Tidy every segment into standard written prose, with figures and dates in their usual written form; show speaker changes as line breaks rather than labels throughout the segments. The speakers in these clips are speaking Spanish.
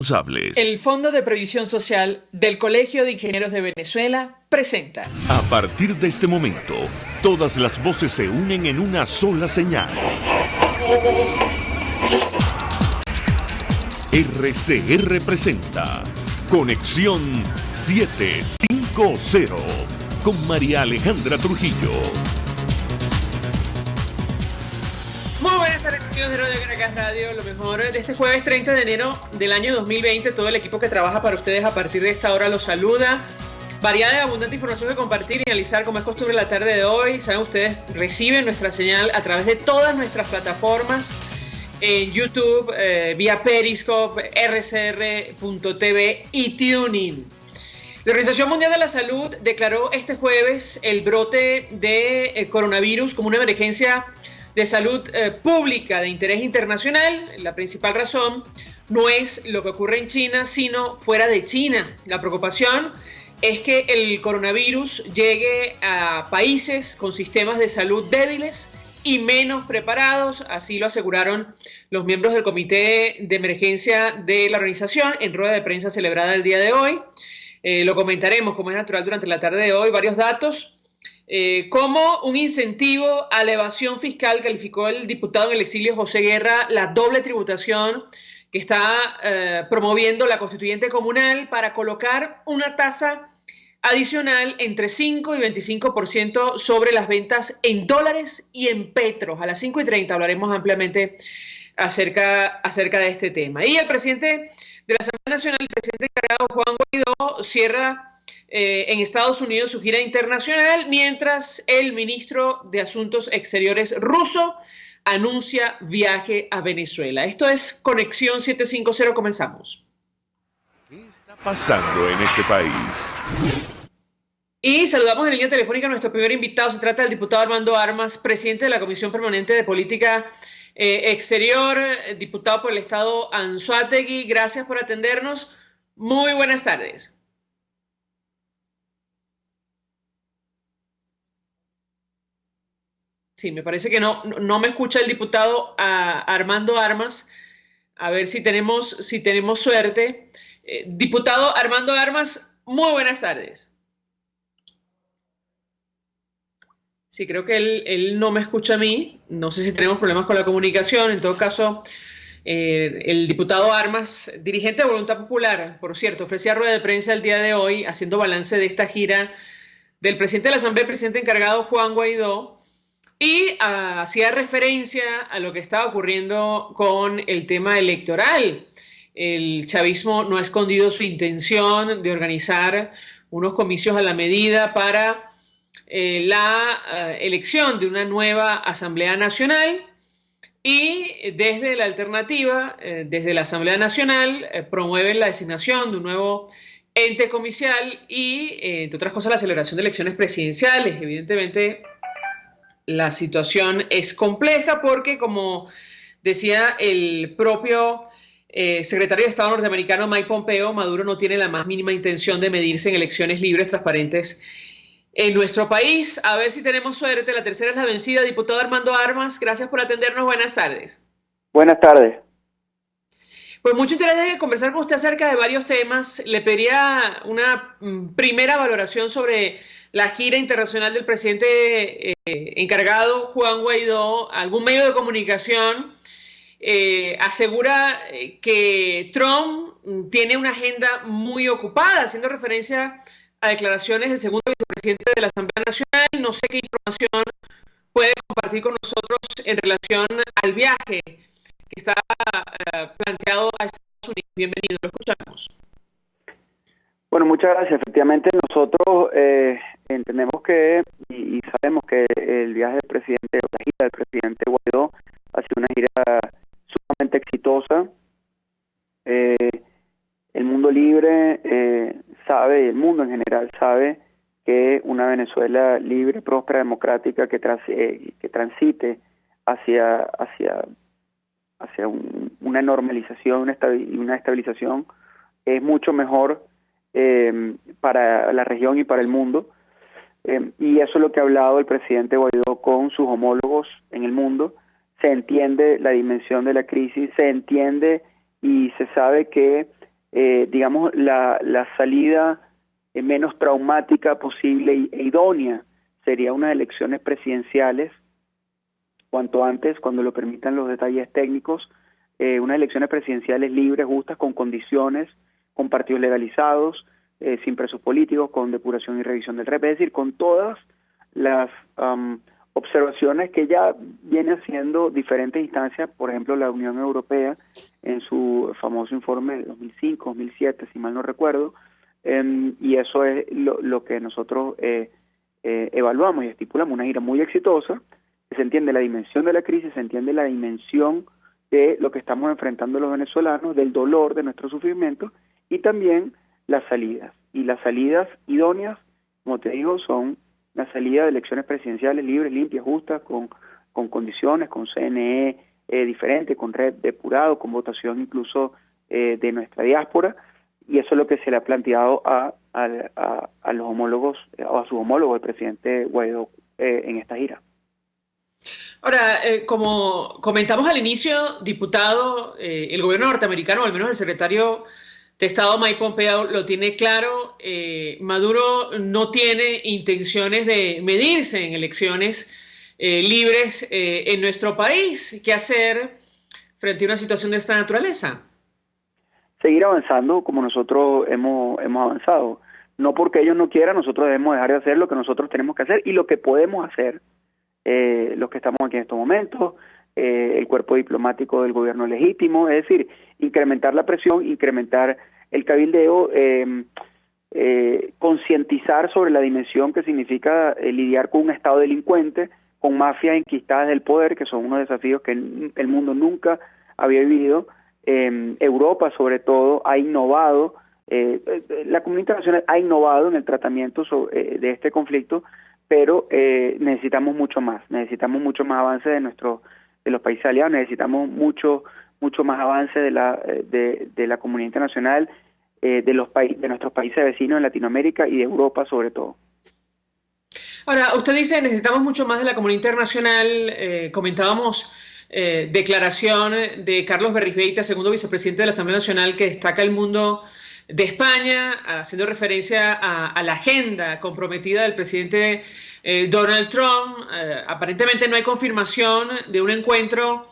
responsables.
El Fondo de Previsión Social del Colegio de Ingenieros de Venezuela presenta.
A partir de este momento, todas las voces se unen en una sola señal. RCR presenta Conexión 750 con María Alejandra Trujillo.
Muy buenas tardes, amigos de Radio Caracas Radio. Lo mejor de este jueves 30 de enero del año 2020. Todo el equipo que trabaja para ustedes a partir de esta hora los saluda. Variada y abundante información que compartir y analizar como es costumbre la tarde de hoy. Saben ustedes, reciben nuestra señal a través de todas nuestras plataformas. En YouTube, vía Periscope, rcr.tv y TuneIn. La Organización Mundial de la Salud declaró este jueves el brote de coronavirus como una emergencia de salud pública de interés internacional. La principal razón no es lo que ocurre en China, sino fuera de China. La preocupación es que el coronavirus llegue a países con sistemas de salud débiles y menos preparados, así lo aseguraron los miembros del Comité de Emergencia de la organización en rueda de prensa celebrada el día de hoy. Lo comentaremos, como es natural, durante la tarde de hoy, varios datos. Como un incentivo a la evasión fiscal, calificó el diputado en el exilio José Guerra la doble tributación que está promoviendo la constituyente comunal para colocar una tasa adicional entre 5 y 25% sobre las ventas en dólares y en petros. A las 5:30 hablaremos ampliamente acerca de este tema. Y el presidente de la Asamblea Nacional, el presidente encargado Juan Guaidó, cierra en Estados Unidos su gira internacional, mientras el ministro de Asuntos Exteriores ruso anuncia viaje a Venezuela. Esto es Conexión 750, comenzamos.
¿Qué está pasando en este país?
Y saludamos en línea telefónica a nuestro primer invitado. Se trata del diputado Armando Armas, presidente de la Comisión Permanente de Política Exterior, diputado por el estado Anzoátegui. Gracias por atendernos. Muy buenas tardes. Sí, me parece que no me escucha el diputado Armando Armas. A ver si tenemos suerte. Diputado Armando Armas, muy buenas tardes. Sí, creo que él no me escucha a mí. No sé si tenemos problemas con la comunicación. En todo caso, el diputado Armas, dirigente de Voluntad Popular, por cierto, ofrecía rueda de prensa el día de hoy haciendo balance de esta gira del presidente de la Asamblea, presidente encargado Juan Guaidó, y hacía referencia a lo que estaba ocurriendo con el tema electoral. El chavismo no ha escondido su intención de organizar unos comicios a la medida para la elección de una nueva Asamblea Nacional, y desde la alternativa, desde la Asamblea Nacional, promueven la designación de un nuevo ente comicial y, entre otras cosas, la celebración de elecciones presidenciales. Evidentemente, la situación es compleja porque, como decía el propio secretario de Estado norteamericano Mike Pompeo, Maduro no tiene la más mínima intención de medirse en elecciones libres, transparentes en nuestro país. A ver si tenemos suerte. La tercera es la vencida. Diputado Armando Armas, gracias por atendernos. Buenas tardes.
Buenas tardes.
Pues mucho interés de conversar con usted acerca de varios temas. Le pediría una primera valoración sobre la gira internacional del presidente encargado Juan Guaidó. Algún medio de comunicación asegura que Trump tiene una agenda muy ocupada, haciendo referencia a declaraciones del segundo vicepresidente de la Asamblea Nacional. No sé qué información puede compartir con nosotros en relación al viaje que está planteado a Estados Unidos. Bienvenido, lo escuchamos.
Bueno, muchas gracias. Efectivamente, nosotros entendemos que y sabemos que el viaje del presidente, o la gira del presidente Guaidó, ha sido una gira sumamente exitosa. El mundo libre sabe, el mundo en general sabe que una Venezuela libre, próspera, democrática, que transite hacia una normalización y una estabilización es mucho mejor para la región y para el mundo. Y eso es lo que ha hablado el presidente Guaidó con sus homólogos en el mundo. Se entiende la dimensión de la crisis, se entiende y se sabe que digamos, la salida menos traumática posible e idónea sería unas elecciones presidenciales cuanto antes, cuando lo permitan los detalles técnicos, unas elecciones presidenciales libres, justas, con condiciones, con partidos legalizados, sin presos políticos, con depuración y revisión del REP, es decir, con todas las observaciones que ya viene haciendo diferentes instancias, por ejemplo la Unión Europea en su famoso informe de 2005, 2007, si mal no recuerdo, y eso es lo que nosotros evaluamos y estipulamos, una gira muy exitosa, que se entiende la dimensión de la crisis, se entiende la dimensión de lo que estamos enfrentando los venezolanos, del dolor, de nuestro sufrimiento, y también las salidas. Y las salidas idóneas, como te digo, son la salida de elecciones presidenciales libres, limpias, justas, con condiciones, con CNE diferente, con red depurado, con votación incluso de nuestra diáspora, y eso es lo que se le ha planteado a los homólogos, o a su homólogo, el presidente Guaidó, en esta gira.
Ahora, como comentamos al inicio, diputado, el gobierno norteamericano, o al menos el secretario de Estado Mike Pompeo, lo tiene claro. Maduro no tiene intenciones de medirse en elecciones libres en nuestro país. ¿Qué hacer frente a una situación de esta naturaleza?
Seguir avanzando como nosotros hemos avanzado. No porque ellos no quieran, nosotros debemos dejar de hacer lo que nosotros tenemos que hacer y lo que podemos hacer. Los que estamos aquí en estos momentos, el cuerpo diplomático del gobierno legítimo, es decir, incrementar la presión, incrementar el cabildeo, concientizar sobre la dimensión que significa lidiar con un Estado delincuente, con mafias enquistadas del poder, que son unos desafíos que el mundo nunca había vivido. Europa, sobre todo, ha innovado, la comunidad internacional ha innovado en el tratamiento de este conflicto, pero necesitamos mucho más avance de los países aliados, necesitamos mucho más avance de la comunidad internacional, de nuestros países vecinos en Latinoamérica y de Europa sobre todo.
Ahora, usted dice necesitamos mucho más de la comunidad internacional. Comentábamos declaración de Carlos Berrizbeita, segundo vicepresidente de la Asamblea Nacional, que destaca el mundo de España, haciendo referencia a la agenda comprometida del presidente Donald Trump. Aparentemente no hay confirmación de un encuentro,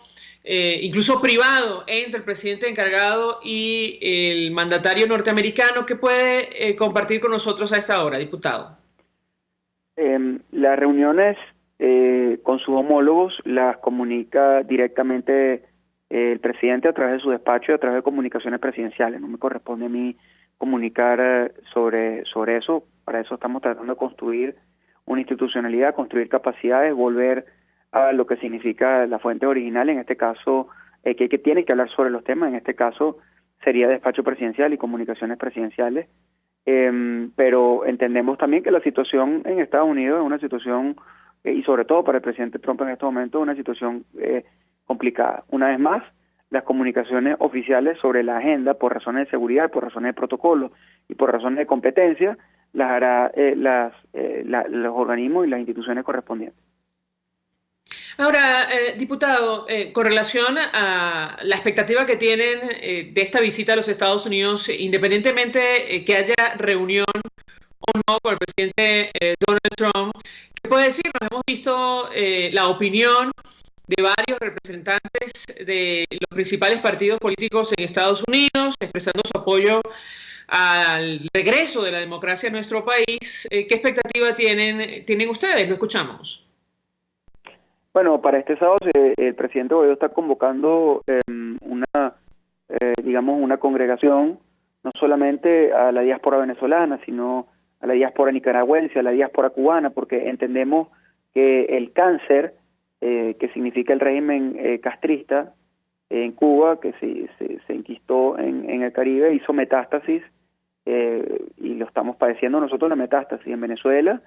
incluso privado, entre el presidente encargado y el mandatario norteamericano. ¿Qué puede compartir con nosotros a esta hora, diputado?
Las reuniones con sus homólogos las comunica directamente el presidente a través de su despacho y a través de comunicaciones presidenciales. No me corresponde a mí comunicar sobre eso. Para eso estamos tratando de construir una institucionalidad, construir capacidades, volver a lo que significa la fuente original, en este caso, que tiene que hablar sobre los temas, en este caso sería despacho presidencial y comunicaciones presidenciales, pero entendemos también que la situación en Estados Unidos es una situación, y sobre todo para el presidente Trump en estos momentos, una situación complicada. Una vez más, las comunicaciones oficiales sobre la agenda, por razones de seguridad, por razones de protocolo y por razones de competencia, las hará los organismos y las instituciones correspondientes.
Ahora, diputado, con relación a la expectativa que tienen de esta visita a los Estados Unidos, independientemente que haya reunión o no con el presidente Donald Trump, ¿qué puede decir? Nos hemos visto la opinión de varios representantes de los principales partidos políticos en Estados Unidos, expresando su apoyo al regreso de la democracia a nuestro país. ¿Qué expectativa tienen ustedes? Lo escuchamos.
Bueno, para este sábado el presidente Guaidó está convocando una congregación, no solamente a la diáspora venezolana, sino a la diáspora nicaragüense, a la diáspora cubana, porque entendemos que el cáncer que significa el régimen castrista en Cuba, que se enquistó en el Caribe, hizo metástasis, y lo estamos padeciendo nosotros la metástasis en Venezuela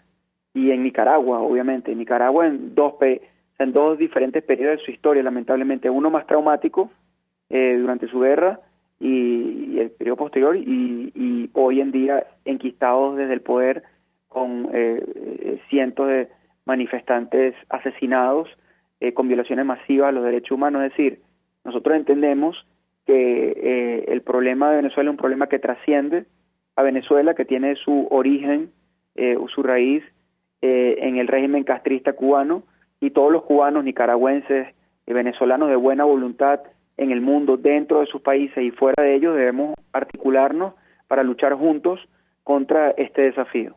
y en Nicaragua, obviamente. En Nicaragua en dos diferentes periodos de su historia, lamentablemente, uno más traumático durante su guerra y el periodo posterior, y hoy en día enquistados desde el poder con cientos de manifestantes asesinados, con violaciones masivas a los derechos humanos. Es decir, nosotros entendemos que el problema de Venezuela es un problema que trasciende a Venezuela, que tiene su origen o su raíz en el régimen castrista cubano, y todos los cubanos, nicaragüenses y venezolanos de buena voluntad en el mundo, dentro de sus países y fuera de ellos, debemos articularnos para luchar juntos contra este desafío.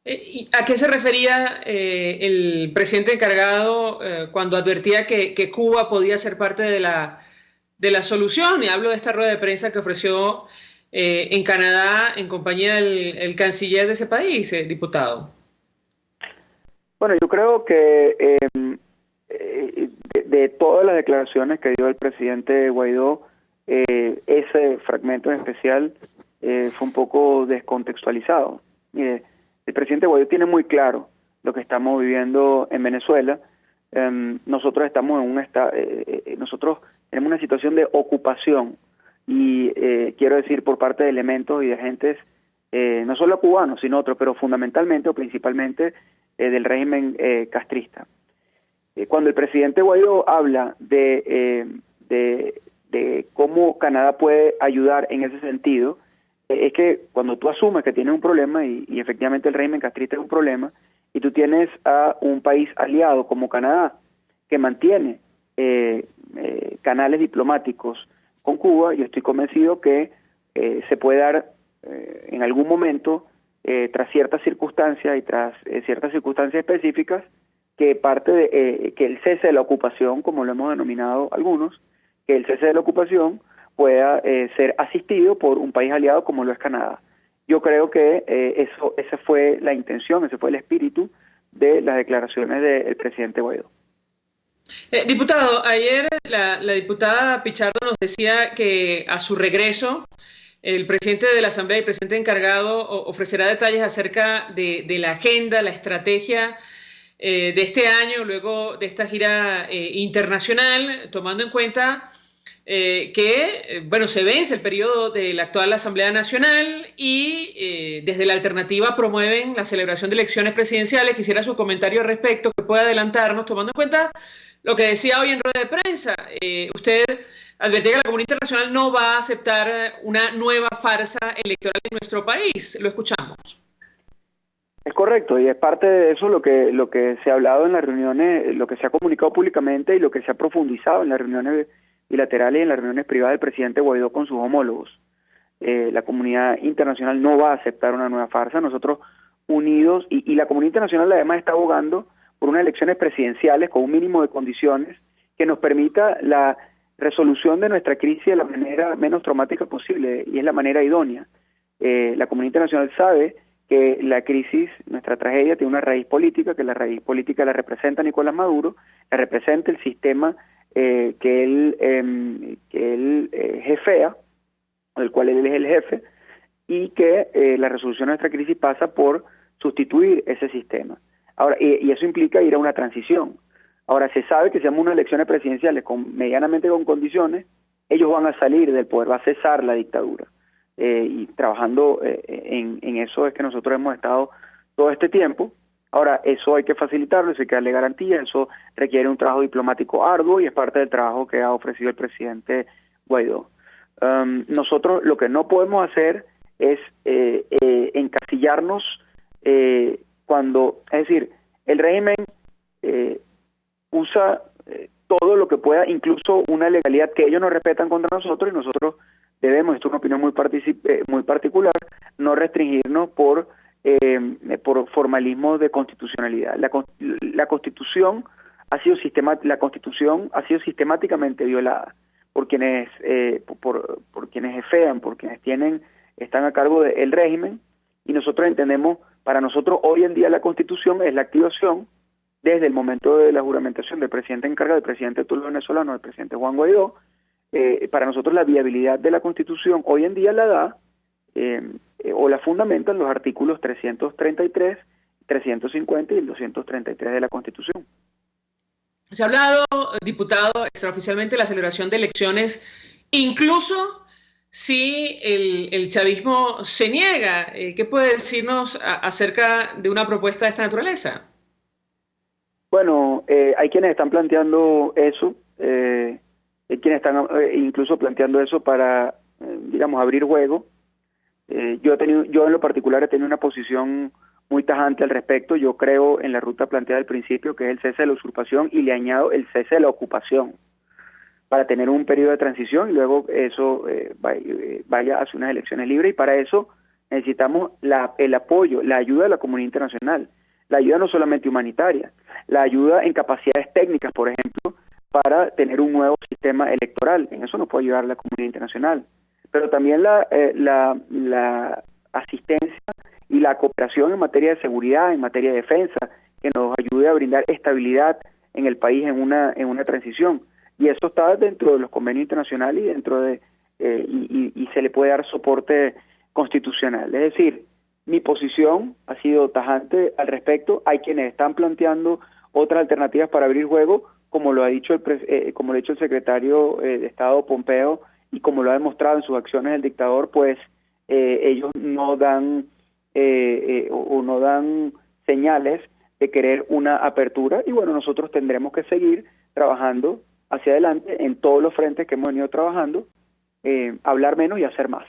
¿Y a qué se refería el presidente encargado cuando advertía que Cuba podía ser parte de la solución? Y hablo de esta rueda de prensa que ofreció en Canadá en compañía del canciller de ese país, diputado. Bueno,
yo creo que de todas las declaraciones que dio el presidente Guaidó, ese fragmento en especial fue un poco descontextualizado. Mire, el presidente Guaidó tiene muy claro lo que estamos viviendo en Venezuela. Nosotros estamos nosotros tenemos una situación de ocupación y quiero decir por parte de elementos y de agentes no solo cubanos sino otros, pero fundamentalmente o principalmente del régimen castrista. Cuando el presidente Guaidó habla de cómo Canadá puede ayudar en ese sentido, es que cuando tú asumes que tienes un problema y efectivamente el régimen castrista es un problema, y tú tienes a un país aliado como Canadá que mantiene canales diplomáticos con Cuba, yo estoy convencido que se puede dar en algún momento, tras ciertas circunstancias y tras ciertas circunstancias específicas, que parte de que el cese de la ocupación, como lo hemos denominado algunos, que el cese de la ocupación pueda ser asistido por un país aliado como lo es Canadá. Yo creo que esa fue la intención, ese fue el espíritu de las declaraciones del presidente Guaidó.
Diputado, ayer la diputada Pichardo nos decía que a su regreso el presidente de la Asamblea y el presidente encargado ofrecerá detalles acerca de la agenda, la estrategia de este año, luego de esta gira internacional, tomando en cuenta se vence el periodo de la actual Asamblea Nacional y desde la alternativa promueven la celebración de elecciones presidenciales. Quisiera su comentario al respecto, que pueda adelantarnos, tomando en cuenta lo que decía hoy en rueda de prensa. Usted advertía que la comunidad internacional no va a aceptar una nueva farsa electoral en nuestro país. Lo escuchamos.
Es correcto, y es parte de eso lo que se ha hablado en las reuniones, lo que se ha comunicado públicamente y lo que se ha profundizado en las reuniones bilaterales y en las reuniones privadas del presidente Guaidó con sus homólogos. La comunidad internacional no va a aceptar una nueva farsa. Nosotros unidos, y la comunidad internacional además está abogando por unas elecciones presidenciales con un mínimo de condiciones que nos permita la resolución de nuestra crisis de la manera menos traumática posible, y es la manera idónea. La comunidad internacional sabe que la crisis, nuestra tragedia, tiene una raíz política, que la raíz política la representa Nicolás Maduro, la representa el sistema que él jefea, del cual él es el jefe, y que la resolución de nuestra crisis pasa por sustituir ese sistema. Ahora, y eso implica ir a una transición. Ahora, se sabe que si hacemos unas elecciones presidenciales medianamente con condiciones, ellos van a salir del poder, va a cesar la dictadura. Y trabajando en eso es que nosotros hemos estado todo este tiempo. Ahora, eso hay que facilitarlo, eso hay que darle garantía, eso requiere un trabajo diplomático arduo y es parte del trabajo que ha ofrecido el presidente Guaidó. Nosotros lo que no podemos hacer es encasillarnos es decir, el régimen usa todo lo que pueda, incluso una legalidad que ellos no respetan contra nosotros, y nosotros debemos, esto es una opinión muy particular, no restringirnos por formalismo de constitucionalidad. La Constitución ha sido sistemáticamente violada por quienes por quienes jefean, por quienes están a cargo del régimen, y nosotros entendemos, para nosotros hoy en día la Constitución es la activación desde el momento de la juramentación del presidente encargado, del presidente de todos los venezolanos, del presidente Juan Guaidó. Para nosotros la viabilidad de la Constitución hoy en día la da o la fundamentan los artículos 333, 350 y el 233 de la Constitución.
Se ha hablado, diputado, extraoficialmente de la celebración de elecciones, incluso si el chavismo se niega. ¿Qué puede decirnos acerca de una propuesta de esta naturaleza?
Bueno, hay quienes están planteando eso. quienes están incluso planteando eso para, digamos, abrir juego. Yo en lo particular he tenido una posición muy tajante al respecto. Yo creo en la ruta planteada al principio, que es el cese de la usurpación, y le añado el cese de la ocupación, para tener un periodo de transición y luego eso vaya hacia unas elecciones libres. Y para eso necesitamos el apoyo, la ayuda de la comunidad internacional, la ayuda no solamente humanitaria, la ayuda en capacidades técnicas, por ejemplo, para tener un nuevo sistema electoral. En eso nos puede ayudar la comunidad internacional, pero también la asistencia y la cooperación en materia de seguridad, en materia de defensa, que nos ayude a brindar estabilidad en el país en una transición. Y eso está dentro de los convenios internacionales y dentro de y se le puede dar soporte constitucional. Es decir, mi posición ha sido tajante al respecto. Hay quienes están planteando otras alternativas para abrir juego, como lo ha dicho el secretario de Estado Pompeo, y como lo ha demostrado en sus acciones el dictador, pues ellos no dan no dan señales de querer una apertura, y bueno, nosotros tendremos que seguir trabajando hacia adelante en todos los frentes que hemos venido trabajando, hablar menos y hacer más.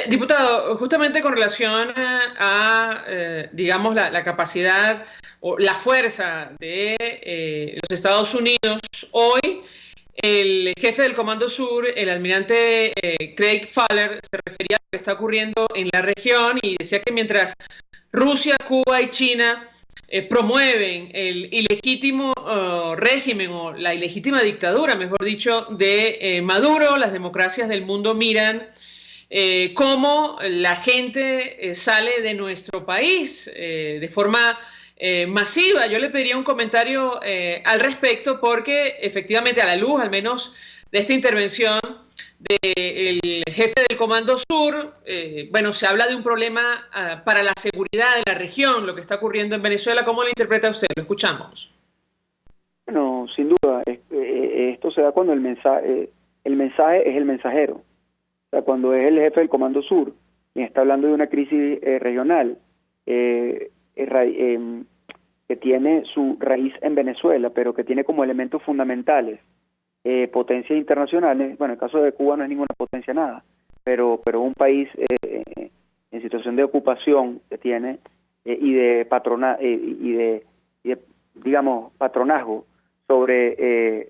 Diputado, justamente con relación a digamos, la capacidad o la fuerza de los Estados Unidos, hoy el jefe del Comando Sur, el almirante Craig Fowler, se refería a lo que está ocurriendo en la región y decía que mientras Rusia, Cuba y China promueven el ilegítimo régimen o la ilegítima dictadura, mejor dicho, de Maduro, las democracias del mundo miran cómo la gente sale de nuestro país de forma masiva. Yo le pediría un comentario al respecto, porque efectivamente, a la luz al menos de esta intervención del jefe del Comando Sur, bueno, se habla de un problema para la seguridad de la región, lo que está ocurriendo en Venezuela. ¿Cómo lo interpreta usted? Lo escuchamos.
Bueno, sin duda, esto se da cuando el mensaje es el mensajero. O sea, cuando es el jefe del Comando Sur y está hablando de una crisis regional que tiene su raíz en Venezuela, pero que tiene como elementos fundamentales potencias internacionales. Bueno, en el caso de Cuba no es ninguna potencia nada, pero un país en situación de ocupación que tiene y de digamos, patronazgo sobre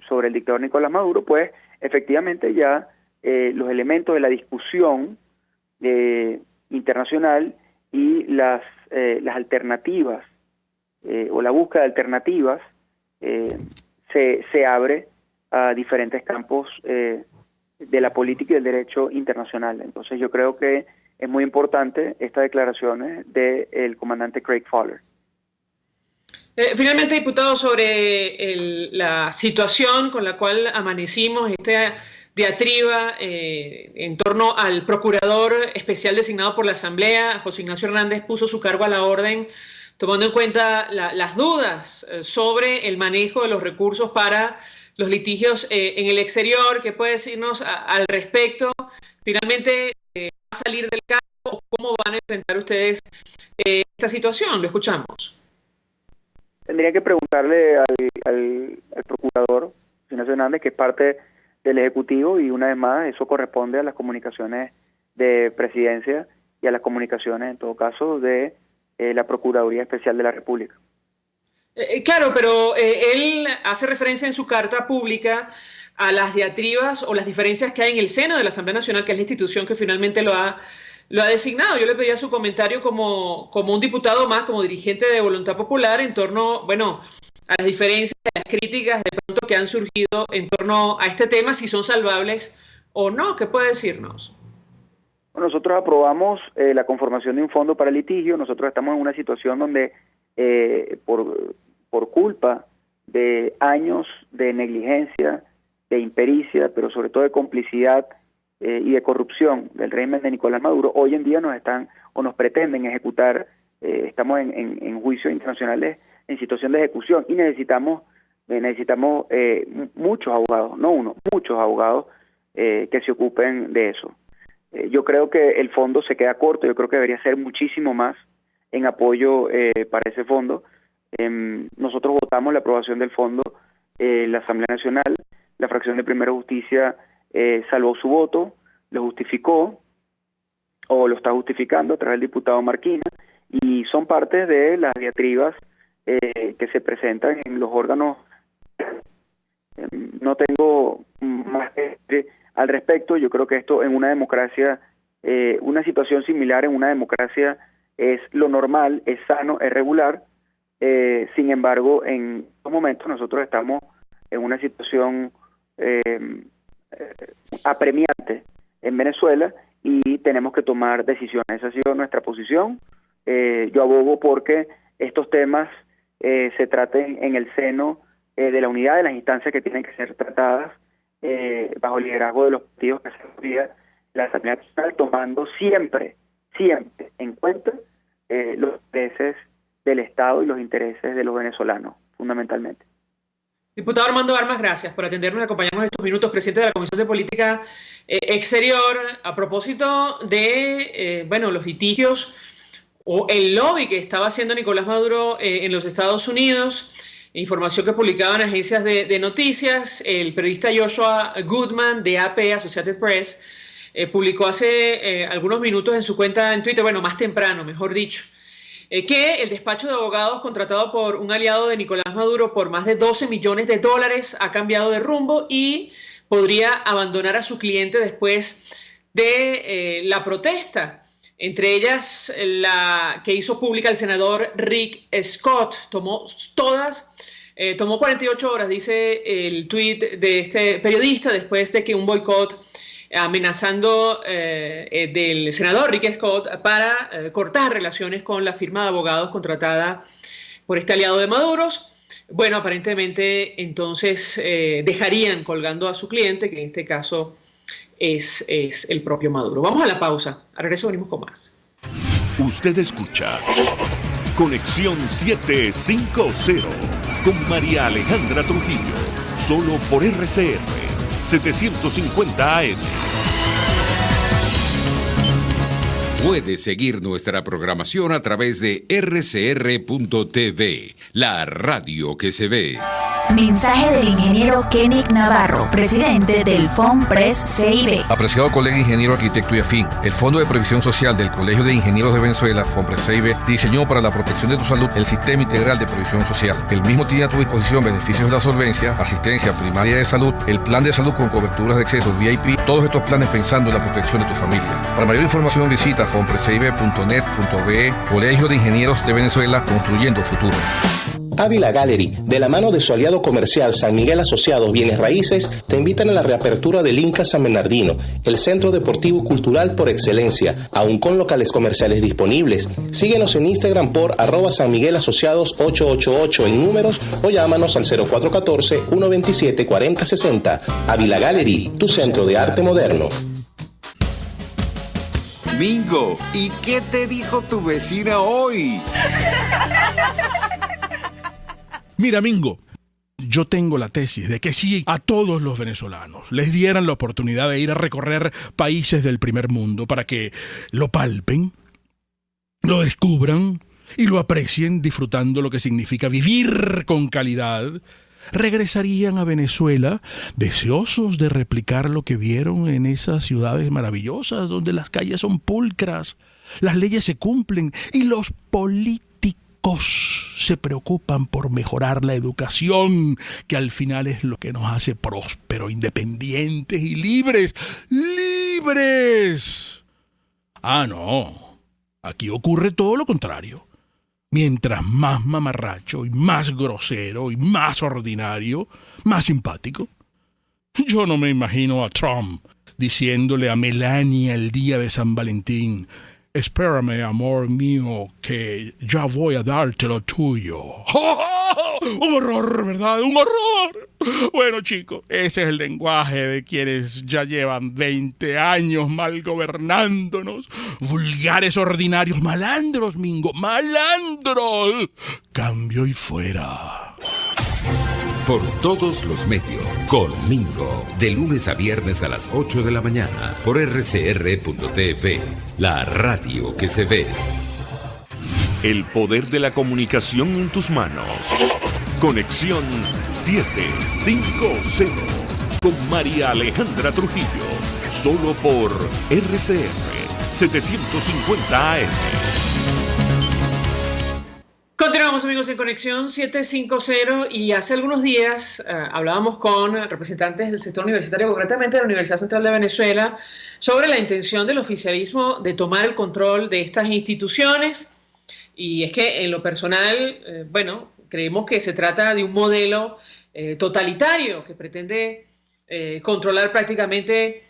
el dictador Nicolás Maduro, pues efectivamente ya los elementos de la discusión internacional y las alternativas o la búsqueda de alternativas se abre a diferentes campos de la política y del derecho internacional. Entonces yo creo que es muy importante estas declaraciones del comandante Craig Fowler.
Finalmente, diputado, sobre la situación con la cual amanecimos, esta diatriba en torno al procurador especial designado por la Asamblea, José Ignacio Hernández, puso su cargo a la orden, tomando en cuenta las dudas sobre el manejo de los recursos para los litigios en el exterior. ¿Qué puede decirnos al respecto? Finalmente, ¿va a salir del cargo o cómo van a enfrentar ustedes esta situación? Lo escuchamos.
Tendría que preguntarle al procurador Ignacio Hernández, que es parte del Ejecutivo, y una vez más eso corresponde a las comunicaciones de Presidencia y a las comunicaciones, en todo caso, de la Procuraduría Especial de la República.
Claro, pero él hace referencia en su carta pública a las diatribas o las diferencias que hay en el seno de la Asamblea Nacional, que es la institución que finalmente lo ha designado. Yo le pedía su comentario como un diputado más, como dirigente de Voluntad Popular, en torno, bueno, a las diferencias, a las críticas de pronto que han surgido en torno a este tema, si son salvables o no. ¿Qué puede decirnos?
Nosotros aprobamos la conformación de un fondo para el litigio. Nosotros estamos en una situación donde por culpa de años de negligencia, de impericia, pero sobre todo de complicidad y de corrupción del régimen de Nicolás Maduro, hoy en día nos pretenden ejecutar. Estamos en juicios internacionales en situación de ejecución, y necesitamos muchos abogados, no uno, muchos abogados que se ocupen de eso. Yo creo que el fondo se queda corto. Yo creo que debería ser muchísimo más en apoyo para ese fondo. Nosotros votamos la aprobación del fondo en la Asamblea Nacional. la fracción de Primero Justicia salvó su voto, lo justificó, o lo está justificando a través del diputado Marquina, y son parte de las diatribas que se presentan en los órganos. No tengo más que decir al respecto. Yo creo que esto en una democracia, una situación similar en una democracia es lo normal, es sano, es regular. Sin embargo, en estos momentos nosotros estamos en una situación apremiante en Venezuela y tenemos que tomar decisiones. Esa ha sido nuestra posición. Yo abogo porque estos temas se traten en el seno de la unidad de las instancias que tienen que ser tratadas bajo el liderazgo de los partidos que se la Asamblea Nacional, tomando siempre en cuenta los intereses del Estado y los intereses de los venezolanos, fundamentalmente.
Diputado Armando Armas, gracias por atendernos y acompañarnos estos minutos, presidente de la Comisión de Política Exterior, a propósito de los litigios o el lobby que estaba haciendo Nicolás Maduro en los Estados Unidos. Información que publicaban agencias de noticias. El periodista Joshua Goodman de AP, Associated Press, publicó hace algunos minutos en su cuenta en Twitter, más temprano, mejor dicho, que el despacho de abogados contratado por un aliado de Nicolás Maduro por más de $12 millones ha cambiado de rumbo y podría abandonar a su cliente después de la protesta. Entre ellas, la que hizo pública el senador Rick Scott. Tomó 48 horas, dice el tuit de este periodista, después de que un boicot amenazando del senador Rick Scott para cortar relaciones con la firma de abogados contratada por este aliado de Maduro. Aparentemente entonces dejarían colgando a su cliente, que en este caso es el propio Maduro. Vamos a la pausa. Al regreso venimos con más.
Usted escucha Conexión 750 con María Alejandra Trujillo, solo por RCR 750 AM.
Puede seguir nuestra programación a través de rcr.tv, la radio que se ve.
Mensaje del ingeniero Kenick Navarro, presidente del FONPRES CIB.
Apreciado colega ingeniero, arquitecto y afín, el Fondo de Previsión Social del Colegio de Ingenieros de Venezuela, FONPRES CIB, diseñó para la protección de tu salud el Sistema Integral de Previsión Social. El mismo tiene a tu disposición beneficios de la solvencia, asistencia primaria de salud, el plan de salud con coberturas de acceso VIP, todos estos planes pensando en la protección de tu familia. Para mayor información visita fonprescib.net.be. Colegio de Ingenieros de Venezuela, construyendo futuro.
Ávila Gallery, de la mano de su aliado comercial San Miguel Asociados Bienes Raíces, te invitan a la reapertura del Inca San Bernardino, el centro deportivo cultural por excelencia, aún con locales comerciales disponibles. Síguenos en Instagram por @SanMiguelAsociados888 en números o llámanos al 0414-127-4060. Ávila Gallery, tu centro de arte moderno.
Mingo, ¿y qué te dijo tu vecina hoy?
Mira, Mingo, yo tengo la tesis de que si a todos los venezolanos les dieran la oportunidad de ir a recorrer países del primer mundo para que lo palpen, lo descubran y lo aprecien disfrutando lo que significa vivir con calidad, regresarían a Venezuela deseosos de replicar lo que vieron en esas ciudades maravillosas donde las calles son pulcras, las leyes se cumplen y los políticos se preocupan por mejorar la educación, que al final es lo que nos hace prósperos, independientes y libres. ¡Libres! Ah, no. Aquí ocurre todo lo contrario. Mientras más mamarracho y más grosero y más ordinario, más simpático. Yo no me imagino a Trump diciéndole a Melania el día de San Valentín: espérame, amor mío, que ya voy a darte lo tuyo. Un horror, ¿verdad? ¡Un horror! Bueno, chicos, ese es el lenguaje de quienes ya llevan 20 años mal gobernándonos. Vulgares, ordinarios, malandros, Mingo, malandros. Cambio y fuera.
Por todos los medios, con Mingo, de lunes a viernes a las 8 de la mañana, por rcr.tv, la radio que se ve.
El poder de la comunicación en tus manos. Conexión 750. con María Alejandra Trujillo, solo por RCR 750 AM.
Continuamos, amigos, en Conexión 750, y hace algunos días hablábamos con representantes del sector universitario, concretamente de la Universidad Central de Venezuela, sobre la intención del oficialismo de tomar el control de estas instituciones. Y es que en lo personal, creemos que se trata de un modelo totalitario que pretende controlar prácticamente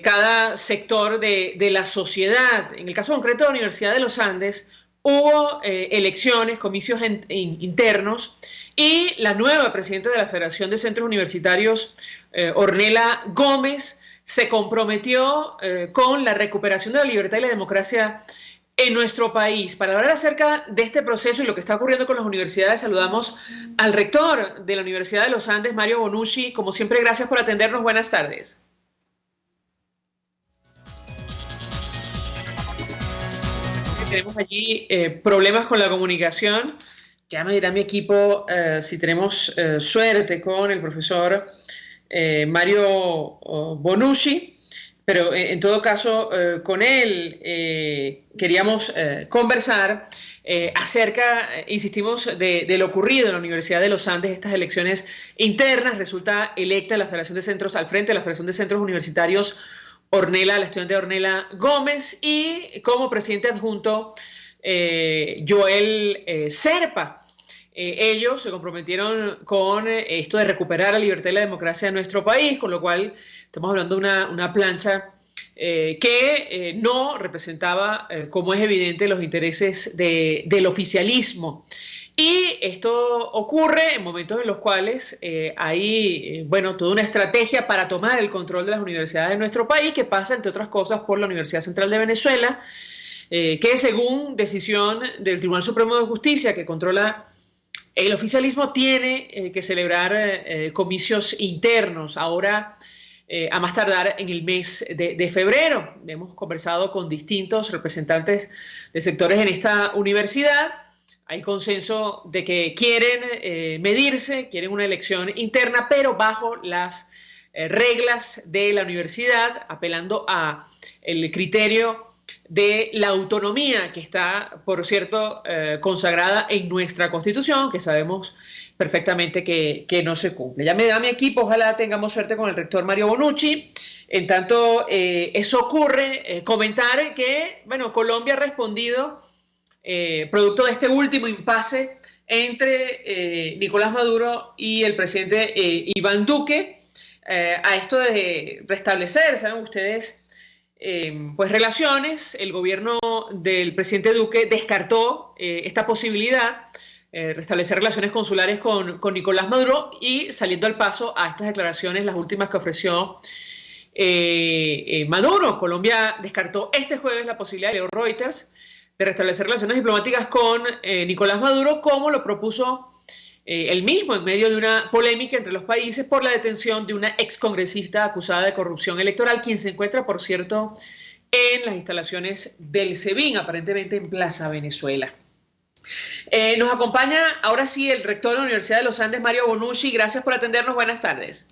cada sector de la sociedad. En el caso concreto de la Universidad de los Andes, hubo elecciones, comicios internos, y la nueva presidenta de la Federación de Centros Universitarios, Ornella Gómez, se comprometió con la recuperación de la libertad y la democracia en nuestro país. Para hablar acerca de este proceso y lo que está ocurriendo con las universidades, saludamos al rector de la Universidad de los Andes, Mario Bonucci. Como siempre, gracias por atendernos. Buenas tardes. Tenemos allí problemas con la comunicación. Ya me dirá mi equipo si tenemos suerte con el profesor Mario Bonucci, pero en todo caso con él queríamos conversar acerca, insistimos, de lo ocurrido en la Universidad de los Andes, estas elecciones internas. Resulta electa la Federación de Centros, al frente de la Federación de Centros Universitarios, la estudiante Ornella Gómez, y como presidente adjunto Joel Serpa. Ellos se comprometieron con esto de recuperar la libertad y la democracia en nuestro país, con lo cual estamos hablando de una plancha que no representaba, como es evidente, los intereses del oficialismo. Y esto ocurre en momentos en los cuales hay, toda una estrategia para tomar el control de las universidades de nuestro país, que pasa, entre otras cosas, por la Universidad Central de Venezuela, que según decisión del Tribunal Supremo de Justicia, que controla el oficialismo, tiene que celebrar comicios internos ahora, a más tardar en el mes de febrero. Hemos conversado con distintos representantes de sectores en esta universidad. Hay consenso de que quieren medirse, quieren una elección interna, pero bajo las reglas de la universidad, apelando a el criterio de la autonomía que está, por cierto, consagrada en nuestra Constitución, que sabemos perfectamente que no se cumple. Ya me da mi equipo, ojalá tengamos suerte con el rector Mario Bonucci. En tanto eso ocurre, comentar que, Colombia ha respondido, producto de este último impasse entre Nicolás Maduro y el presidente Iván Duque, a esto de restablecer, saben ustedes, relaciones. El gobierno del presidente Duque descartó esta posibilidad, restablecer relaciones consulares con Nicolás Maduro, y saliendo al paso a estas declaraciones, las últimas que ofreció Maduro. Colombia descartó este jueves la posibilidad, leo Reuters, de restablecer relaciones diplomáticas con Nicolás Maduro, como lo propuso él mismo en medio de una polémica entre los países por la detención de una excongresista acusada de corrupción electoral, quien se encuentra, por cierto, en las instalaciones del SEBIN, aparentemente en Plaza Venezuela. Nos acompaña ahora sí el rector de la Universidad de los Andes, Mario Bonucci. Gracias por atendernos. Buenas tardes.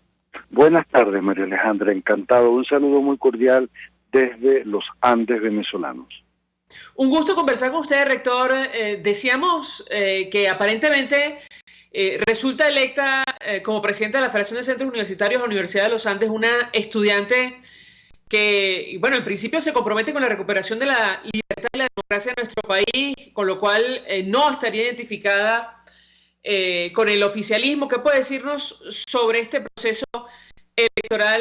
Buenas tardes, María Alejandra. Encantado. Un saludo muy cordial desde los Andes venezolanos.
Un gusto conversar con usted, rector. Decíamos que aparentemente resulta electa como presidenta de la Federación de Centros Universitarios de la Universidad de los Andes una estudiante que, en principio se compromete con la recuperación de la libertad y la democracia de nuestro país, con lo cual no estaría identificada con el oficialismo. ¿Qué puede decirnos sobre este proceso electoral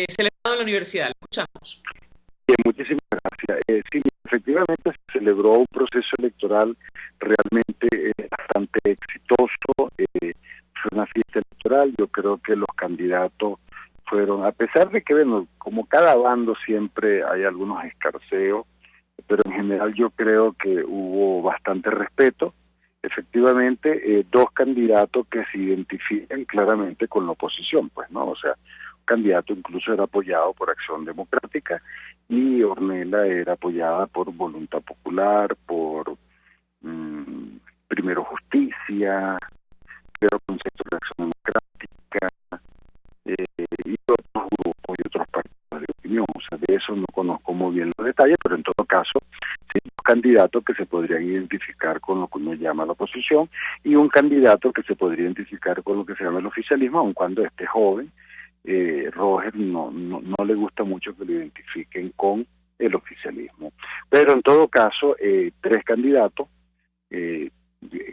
celebrado en la universidad? Lo escuchamos.
Bien, muchísimas gracias. Sí, efectivamente se celebró un proceso electoral realmente bastante exitoso. Fue una fiesta electoral. Yo creo que los candidatos fueron, a pesar de que, como cada bando siempre hay algunos escarceos, pero en general yo creo que hubo bastante respeto. Efectivamente, dos candidatos que se identifican claramente con la oposición, o sea, un candidato incluso era apoyado por Acción Democrática y Ornella era apoyada por Voluntad Popular, por Primero Justicia, pero Concepto de Acción Democrática, y todo caso, sí, un candidato que se podrían identificar con lo que uno llama la oposición y un candidato que se podría identificar con lo que se llama el oficialismo, aun cuando este joven, Roger, no le gusta mucho que lo identifiquen con el oficialismo. Pero en todo caso, 3 candidatos,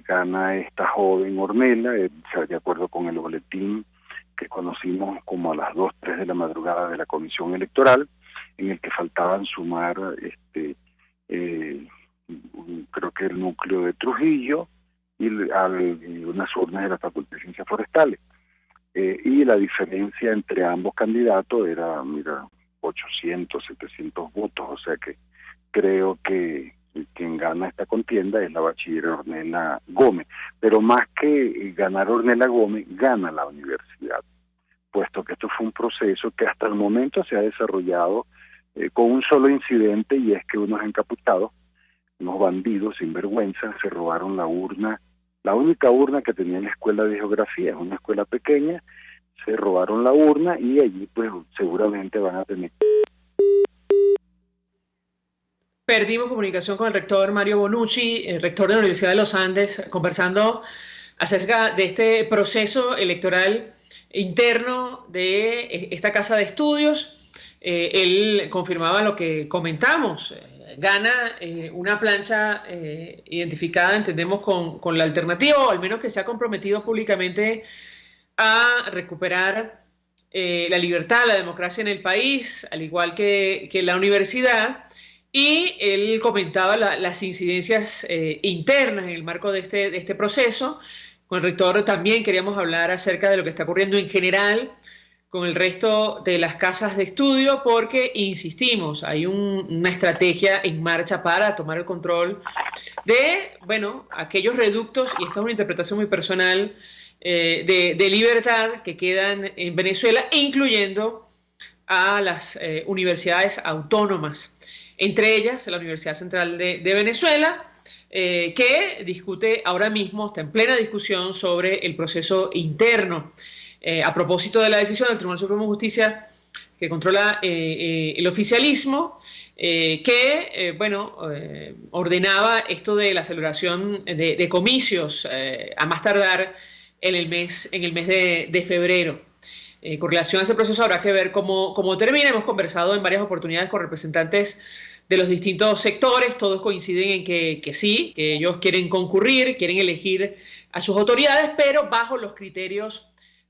gana esta joven Ornella, de acuerdo con el boletín que conocimos como a las 2, 3 de la madrugada de la Comisión Electoral, en el que faltaban sumar creo que el núcleo de Trujillo y unas urnas de la Facultad de Ciencias Forestales. Y la diferencia entre ambos candidatos era, 800, 700 votos, o sea que creo que quien gana esta contienda es la bachiller Ornella Gómez, pero más que ganar Ornella Gómez, gana la universidad, puesto que esto fue un proceso que hasta el momento se ha desarrollado con un solo incidente, y es que unos encapuchados, unos bandidos sinvergüenza, se robaron la urna, la única urna que tenía la escuela de geografía, es una escuela pequeña, se robaron la urna y allí pues seguramente van a tener...
Perdimos comunicación con el rector Mario Bonucci, el rector de la Universidad de los Andes, conversando acerca de este proceso electoral interno de esta casa de estudios. Él confirmaba lo que comentamos, gana una plancha identificada, entendemos, con la alternativa, o al menos que se ha comprometido públicamente a recuperar la libertad, la democracia en el país, al igual que la universidad. Y él comentaba las incidencias internas en el marco de este proceso. Con el rector también queríamos hablar acerca de lo que está ocurriendo en general con el resto de las casas de estudio, porque, insistimos, hay una estrategia en marcha para tomar el control de, aquellos reductos, y esta es una interpretación muy personal, de libertad que quedan en Venezuela, incluyendo a las universidades autónomas, entre ellas la Universidad Central de Venezuela, que discute ahora mismo, está en plena discusión sobre el proceso interno. A propósito de la decisión del Tribunal Supremo de Justicia que controla el oficialismo, que ordenaba esto de la celebración de comicios a más tardar en el mes de febrero. Con relación a ese proceso habrá que ver cómo termina. Hemos conversado en varias oportunidades con representantes de los distintos sectores, todos coinciden en que sí, que ellos quieren concurrir, quieren elegir a sus autoridades, pero bajo los criterios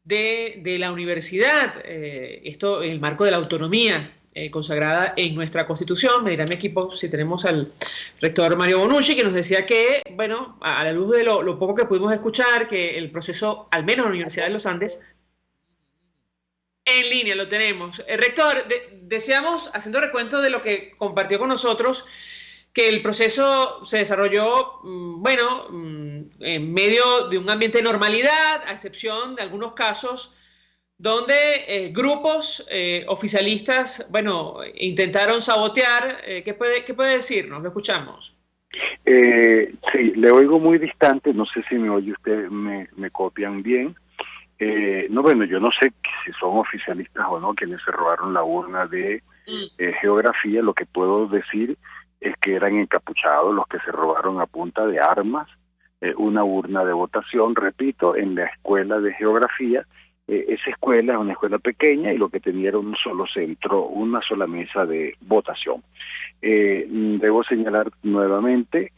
de la universidad, esto en el marco de la autonomía consagrada en nuestra Constitución. Me dirá mi equipo si tenemos al rector Mario Bonucci, que nos decía que, a la luz de lo poco que pudimos escuchar, que el proceso, al menos en la Universidad de los Andes, en línea lo tenemos. Rector, deseamos, haciendo recuento de lo que compartió con nosotros, que el proceso se desarrolló, en medio de un ambiente de normalidad, a excepción de algunos casos donde grupos oficialistas, intentaron sabotear. ¿Qué puede decirnos? Lo escuchamos.
Sí, le oigo muy distante, no sé si me oye usted, me copian bien. Yo no sé si son oficialistas o no quienes se robaron la urna de geografía. Lo que puedo decir es que eran encapuchados los que se robaron a punta de armas una urna de votación, repito, en la escuela de geografía. Esa escuela es una escuela pequeña y lo que tenía era un solo centro, una sola mesa de votación. Debo señalar nuevamente,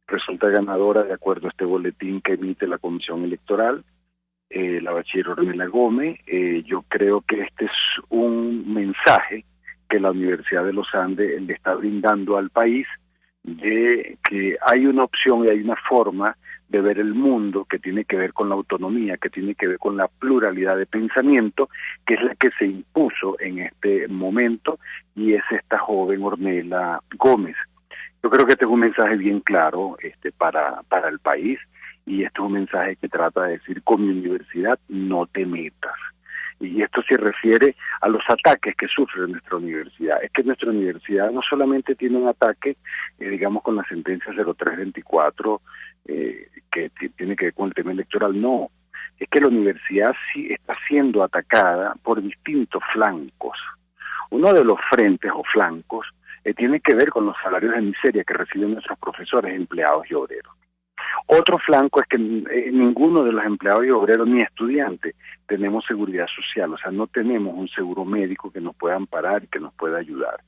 resulta ganadora, de acuerdo a este boletín que emite la Comisión Electoral, la bachiller Ornella Gómez. Yo creo que este es un mensaje que la Universidad de los Andes le está brindando al país, de que hay una opción y hay una forma de ver el mundo que tiene que ver con la autonomía, que tiene que ver con la pluralidad de pensamiento, que es la que se impuso en este momento, y es esta joven Ornella Gómez. Yo creo que este es un mensaje bien claro para el país, y este es un mensaje que trata de decir: con mi universidad no te metas. Y esto se refiere a los ataques que sufre nuestra universidad. Es que nuestra universidad no solamente tiene un ataque, con la sentencia 0324, que tiene que ver con el tema electoral, no. Es que la universidad sí está siendo atacada por distintos flancos. Uno de los frentes o flancos tiene que ver con los salarios de miseria que reciben nuestros profesores, empleados y obreros. Otro flanco es que ninguno de los empleados y obreros ni estudiantes tenemos seguridad social, o sea, no tenemos un seguro médico que nos pueda amparar y que nos pueda ayudar.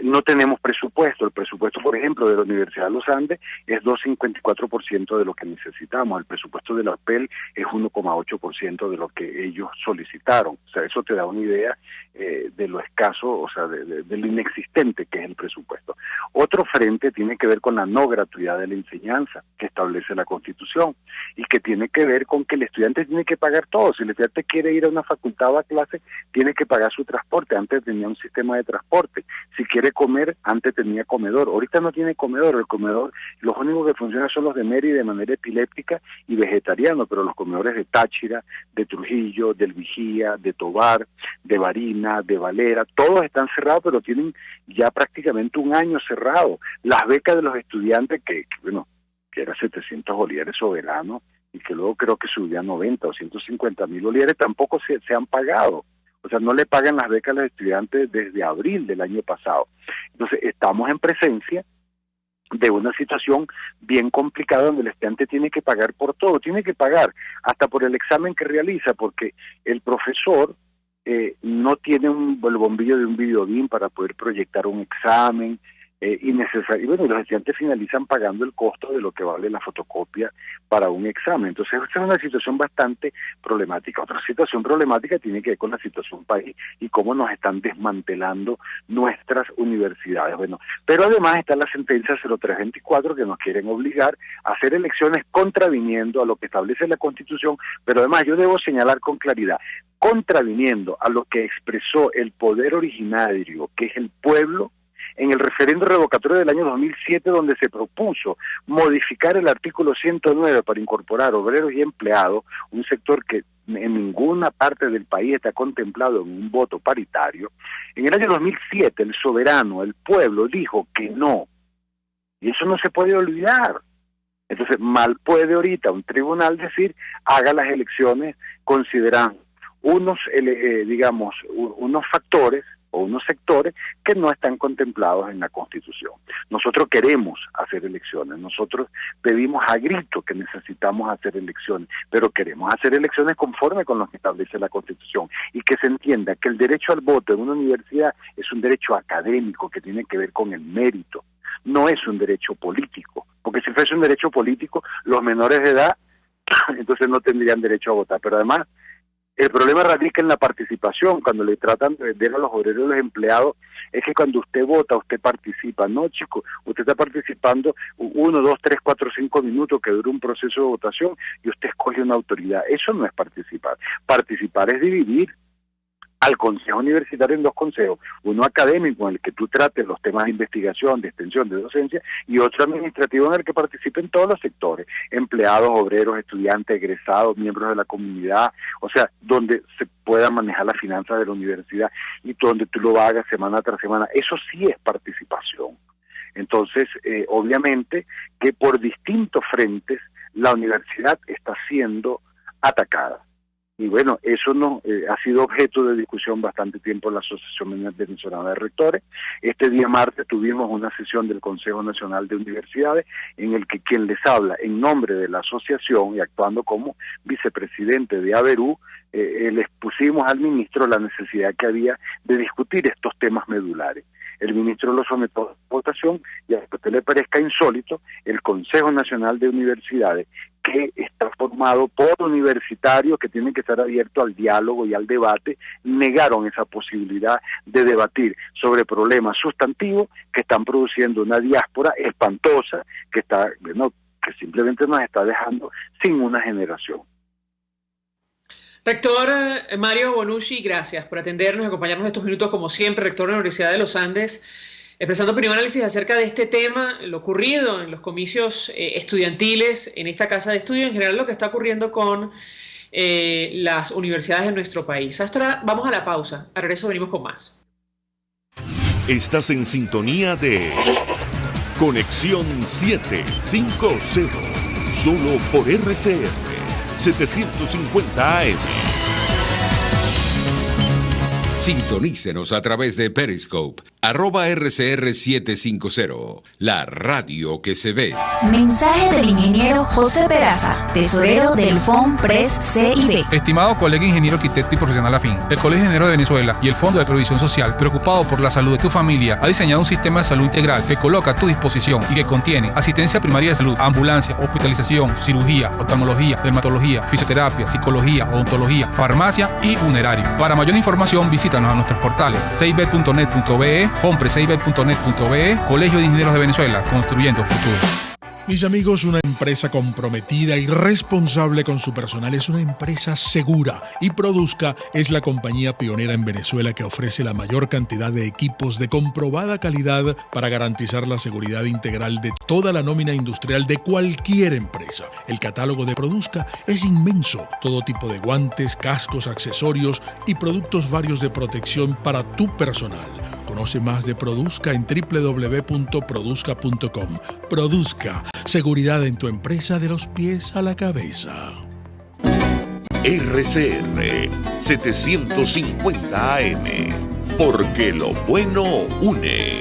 No tenemos presupuesto. El presupuesto, por ejemplo, de la Universidad de los Andes es 2,54% de lo que necesitamos. El presupuesto de la UPEL es 1,8% de lo que ellos solicitaron. O sea, eso te da una idea de lo escaso, o sea, de lo inexistente que es el presupuesto. Otro frente tiene que ver con la no gratuidad de la enseñanza que establece la Constitución y que tiene que ver con que el estudiante tiene que pagar todo. Si el estudiante quiere ir a una facultad o a clase, tiene que pagar su transporte. Antes tenía un sistema de transporte. Si quiere comer, antes tenía comedor. Ahorita no tiene comedor. El comedor, los únicos que funcionan son los de Mérida de manera epiléptica y vegetariano, pero los comedores de Táchira, de Trujillo, del Vigía, de Tovar, de Barinas, de Valera, todos están cerrados, pero tienen ya prácticamente un año cerrado. Las becas de los estudiantes, que era 700 bolívares soberanos, y que luego creo que subía a 90 o 150.000 bolívares, tampoco se han pagado. O sea, no le pagan las becas a los estudiantes desde abril del año pasado. Entonces, estamos en presencia de una situación bien complicada donde el estudiante tiene que pagar por todo, tiene que pagar hasta por el examen que realiza, porque el profesor no tiene el bombillo de un videobeam para poder proyectar un examen, innecesario. Bueno, los estudiantes finalizan pagando el costo de lo que vale la fotocopia para un examen. Entonces, esta es una situación bastante problemática. Otra situación problemática tiene que ver con la situación país y cómo nos están desmantelando nuestras universidades. Bueno, pero además está la sentencia 0324 que nos quieren obligar a hacer elecciones contraviniendo a lo que establece la Constitución, pero además yo debo señalar con claridad, contraviniendo a lo que expresó el poder originario, que es el pueblo, en el referendo revocatorio del año 2007, donde se propuso modificar el artículo 109 para incorporar obreros y empleados, un sector que en ninguna parte del país está contemplado en un voto paritario. En el año 2007, el soberano, el pueblo, dijo que no, y eso no se puede olvidar. Entonces, mal puede ahorita un tribunal decir, haga las elecciones considerando unos factores o unos sectores que no están contemplados en la Constitución. Nosotros queremos hacer elecciones, nosotros pedimos a grito que necesitamos hacer elecciones, pero queremos hacer elecciones conforme con lo que establece la Constitución y que se entienda que el derecho al voto en una universidad es un derecho académico que tiene que ver con el mérito, no es un derecho político, porque si fuese un derecho político, los menores de edad entonces no tendrían derecho a votar, pero además el problema radica en la participación. Cuando le tratan de vender a los obreros y los empleados, es que cuando usted vota, usted participa. No, chico, usted está participando 1, 2, 3, 4, 5 minutos que dura un proceso de votación y usted escoge una autoridad. Eso no es participar. Participar es dividir al consejo universitario en dos consejos, uno académico en el que tú trates los temas de investigación, de extensión, de docencia, y otro administrativo en el que participen todos los sectores, empleados, obreros, estudiantes, egresados, miembros de la comunidad, o sea, donde se pueda manejar las finanzas de la universidad y donde tú lo hagas semana tras semana. Eso sí es participación. Entonces, obviamente que por distintos frentes la universidad está siendo atacada. Y bueno, eso no ha sido objeto de discusión bastante tiempo en la Asociación Venezolana de Rectores. Este día martes tuvimos una sesión del Consejo Nacional de Universidades en el que quien les habla en nombre de la asociación y actuando como vicepresidente de ABERU, les pusimos al ministro la necesidad que había de discutir estos temas medulares. El ministro lo sometió a votación y a que a usted le parezca insólito, el Consejo Nacional de Universidades, que está formado por universitarios que tienen que estar abiertos al diálogo y al debate, negaron esa posibilidad de debatir sobre problemas sustantivos que están produciendo una diáspora espantosa que simplemente nos está dejando sin una generación.
Rector Mario Bonucci, gracias por atendernos y acompañarnos estos minutos, como siempre, rector de la Universidad de los Andes, expresando opinión análisis acerca de este tema, lo ocurrido en los comicios estudiantiles en esta casa de estudio, en general lo que está ocurriendo con las universidades en nuestro país. Hasta ahora vamos a la pausa, al regreso venimos con más.
Estás en sintonía de Conexión 750, solo por RCR 750 AM.
Sintonícenos a través de Periscope @RCR750, la radio que se ve.
Mensaje del ingeniero José Peraza, tesorero del FOMPRES CIB.
Estimado colega ingeniero, arquitecto y profesional afín, el Colegio de Ingenieros de Venezuela y el Fondo de Previsión Social, preocupado por la salud de tu familia, ha diseñado un sistema de salud integral que coloca a tu disposición y que contiene asistencia primaria de salud, ambulancia, hospitalización, cirugía, oftalmología, dermatología, fisioterapia, psicología, odontología, farmacia y funerario. Para mayor información, visítanos a nuestros portales cib.net.be, fomprescib.net.be, Colegio de Ingenieros de Venezuela, construyendo futuro.
Mis amigos, una empresa comprometida y responsable con su personal es una empresa segura, y Produzca es la compañía pionera en Venezuela que ofrece la mayor cantidad de equipos de comprobada calidad para garantizar la seguridad integral de toda la nómina industrial de cualquier empresa. El catálogo de Produzca es inmenso, todo tipo de guantes, cascos, accesorios y productos varios de protección para tu personal. Conoce más de Produzca en www.produzca.com. Produzca, seguridad en tu empresa de los pies a la cabeza.
RCR 750 AM, porque lo bueno une.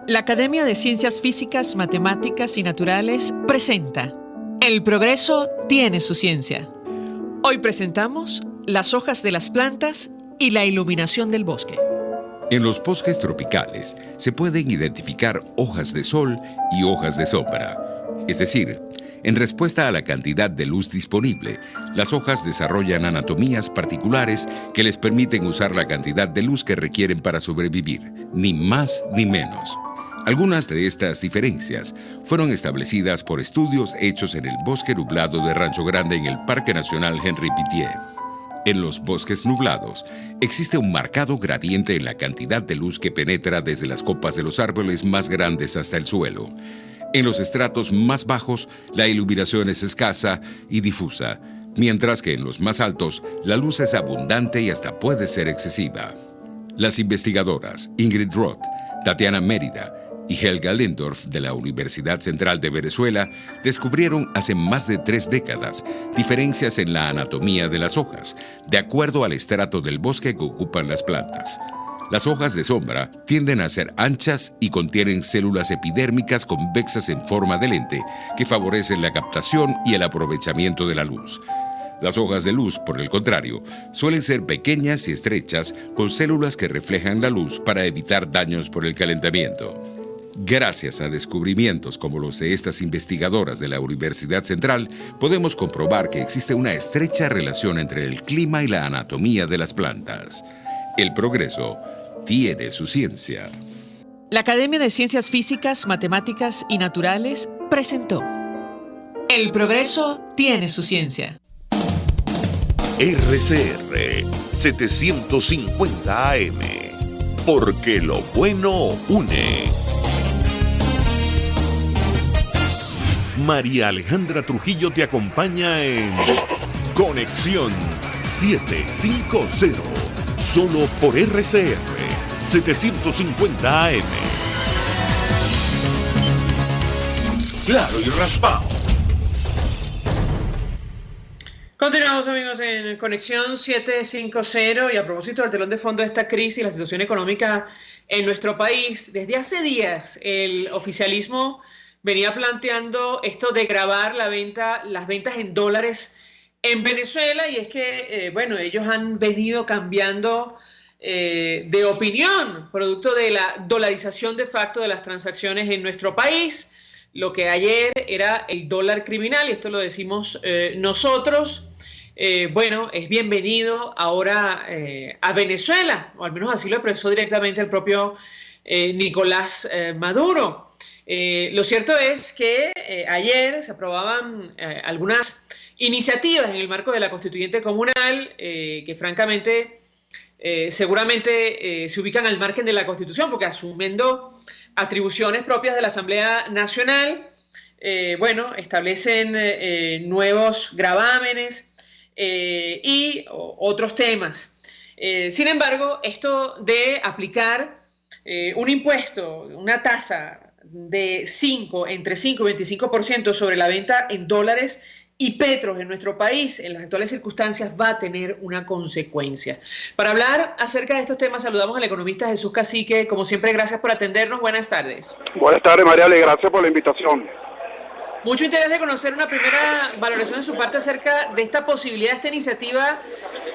La Academia de Ciencias Físicas, Matemáticas y Naturales presenta El progreso tiene su ciencia. Hoy presentamos las hojas de las plantas y la iluminación del bosque.
En los bosques tropicales se pueden identificar hojas de sol y hojas de sombra. Es decir, en respuesta a la cantidad de luz disponible, las hojas desarrollan anatomías particulares que les permiten usar la cantidad de luz que requieren para sobrevivir, ni más ni menos. Algunas de estas diferencias fueron establecidas por estudios hechos en el bosque nublado de Rancho Grande en el Parque Nacional Henri Pittier. En los bosques nublados existe un marcado gradiente en la cantidad de luz que penetra desde las copas de los árboles más grandes hasta el suelo. En los estratos más bajos, la iluminación es escasa y difusa, mientras que en los más altos, la luz es abundante y hasta puede ser excesiva. Las investigadoras Ingrid Roth, Tatiana Mérida y Helga Lindorf de la Universidad Central de Venezuela descubrieron hace más de 3 décadas diferencias en la anatomía de las hojas, de acuerdo al estrato del bosque que ocupan las plantas. Las hojas de sombra tienden a ser anchas y contienen células epidérmicas convexas en forma de lente que favorecen la captación y el aprovechamiento de la luz. Las hojas de luz, por el contrario, suelen ser pequeñas y estrechas con células que reflejan la luz para evitar daños por el calentamiento. Gracias a descubrimientos como los de estas investigadoras de la Universidad Central, podemos comprobar que existe una estrecha relación entre el clima y la anatomía de las plantas. El progreso tiene su ciencia.
La Academia de Ciencias Físicas, Matemáticas y Naturales presentó El progreso tiene su ciencia.
RCR 750 AM, porque lo bueno une. María Alejandra Trujillo te acompaña en Conexión 750, solo por RCR 750 AM. Claro y raspado.
Continuamos, amigos, en Conexión 750, y a propósito del telón de fondo de esta crisis, la situación económica en nuestro país, desde hace días el oficialismo venía planteando esto de gravar las ventas en dólares en Venezuela, y es que, ellos han venido cambiando de opinión, producto de la dolarización de facto de las transacciones en nuestro país. Lo que ayer era el dólar criminal, y esto lo decimos nosotros, es bienvenido ahora a Venezuela, o al menos así lo expresó directamente el propio Nicolás Maduro. Lo cierto es que ayer se aprobaban algunas iniciativas en el marco de la Constituyente Comunal que francamente seguramente se ubican al margen de la Constitución, porque asumiendo atribuciones propias de la Asamblea Nacional, establecen nuevos gravámenes y otros temas. Sin embargo, esto de aplicar un impuesto, una tasa de entre 5 y 25% sobre la venta en dólares, y Petros en nuestro país, en las actuales circunstancias, va a tener una consecuencia. Para hablar acerca de estos temas, saludamos al economista Jesús Cacique. Como siempre, gracias por atendernos. Buenas tardes.
Buenas tardes, Mariale. Gracias por la invitación.
Mucho interés de conocer una primera valoración de su parte acerca de esta posibilidad, esta iniciativa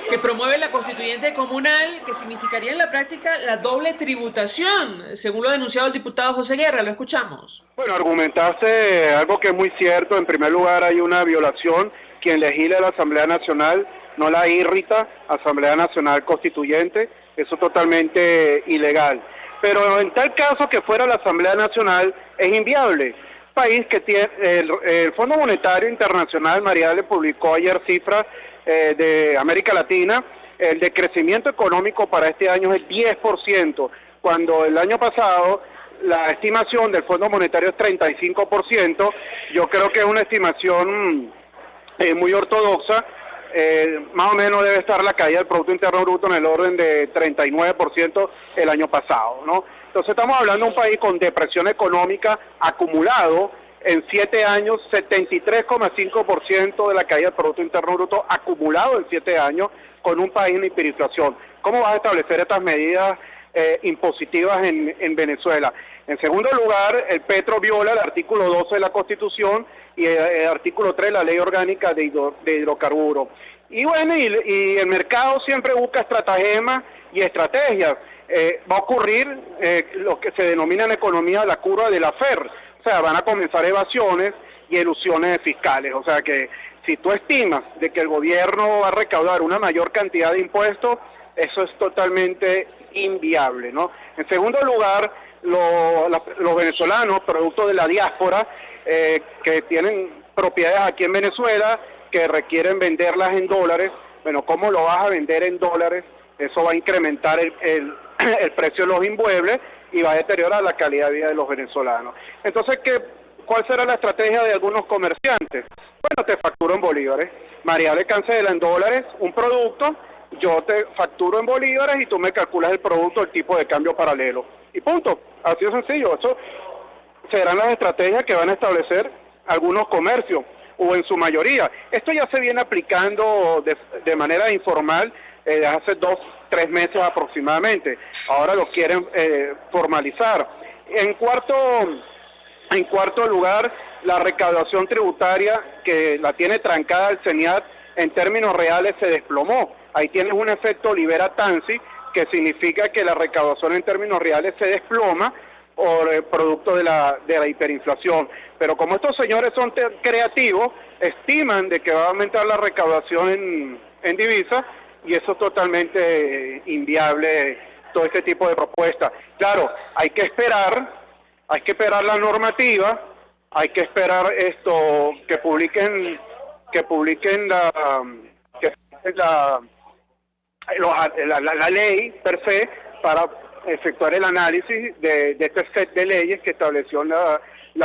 que promueve la constituyente comunal, que significaría en la práctica la doble tributación, según lo ha denunciado el diputado José Guerra. Lo escuchamos.
Bueno, argumentaste algo que es muy cierto. En primer lugar, hay una violación. Quien legisla la Asamblea Nacional no la irrita, Asamblea Nacional Constituyente. Eso es totalmente ilegal. Pero en tal caso que fuera la Asamblea Nacional, es inviable. País que tiene el Fondo Monetario Internacional, Mariale, publicó ayer cifras de América Latina. El decrecimiento económico para este año es 10%, cuando el año pasado la estimación del Fondo Monetario es 35%. Yo creo que es una estimación muy ortodoxa. Más o menos debe estar la caída del Producto Interno Bruto en el orden de 39% el año pasado, ¿no? Entonces estamos hablando de un país con depresión económica acumulado en 7 años, 73,5% de la caída del Producto Interno Bruto acumulado en 7 años, con un país en hiperinflación. ¿Cómo vas a establecer estas medidas impositivas en Venezuela? En segundo lugar, el Petro viola el artículo 12 de la Constitución y el artículo 3 de la Ley Orgánica de Hidrocarburos. Y bueno, y el mercado siempre busca estratagemas y estrategias. Va a ocurrir lo que se denomina en economía la curva de la FER. O sea, van a comenzar evasiones y elusiones fiscales. O sea que si tú estimas de que el gobierno va a recaudar una mayor cantidad de impuestos, eso es totalmente inviable, ¿no? En segundo lugar, los venezolanos, producto de la diáspora, que tienen propiedades aquí en Venezuela, que requieren venderlas en dólares. Bueno, ¿cómo lo vas a vender en dólares? Eso va a incrementar el precio de los inmuebles y va a deteriorar la calidad de vida de los venezolanos. Entonces, ¿cuál será la estrategia de algunos comerciantes? Bueno, te facturo en bolívares. Mariale cancela en dólares un producto, yo te facturo en bolívares y tú me calculas el producto, el tipo de cambio paralelo. Y punto. Así de sencillo. Eso serán las estrategias que van a establecer algunos comercios, o en su mayoría. Esto ya se viene aplicando de manera informal desde hace 2-3 meses aproximadamente. Ahora lo quieren formalizar. En cuarto lugar, la recaudación tributaria, que la tiene trancada el CENIAT, en términos reales se desplomó. Ahí tienes un efecto Libera-Tansi, que significa que la recaudación en términos reales se desploma por el producto de la hiperinflación. Pero como estos señores son creativos, estiman de que va a aumentar la recaudación en divisas, y eso es totalmente inviable, todo este tipo de propuestas. Claro, hay que esperar la normativa, hay que esperar que publiquen la ley per se, para efectuar el análisis de este set de leyes que estableció la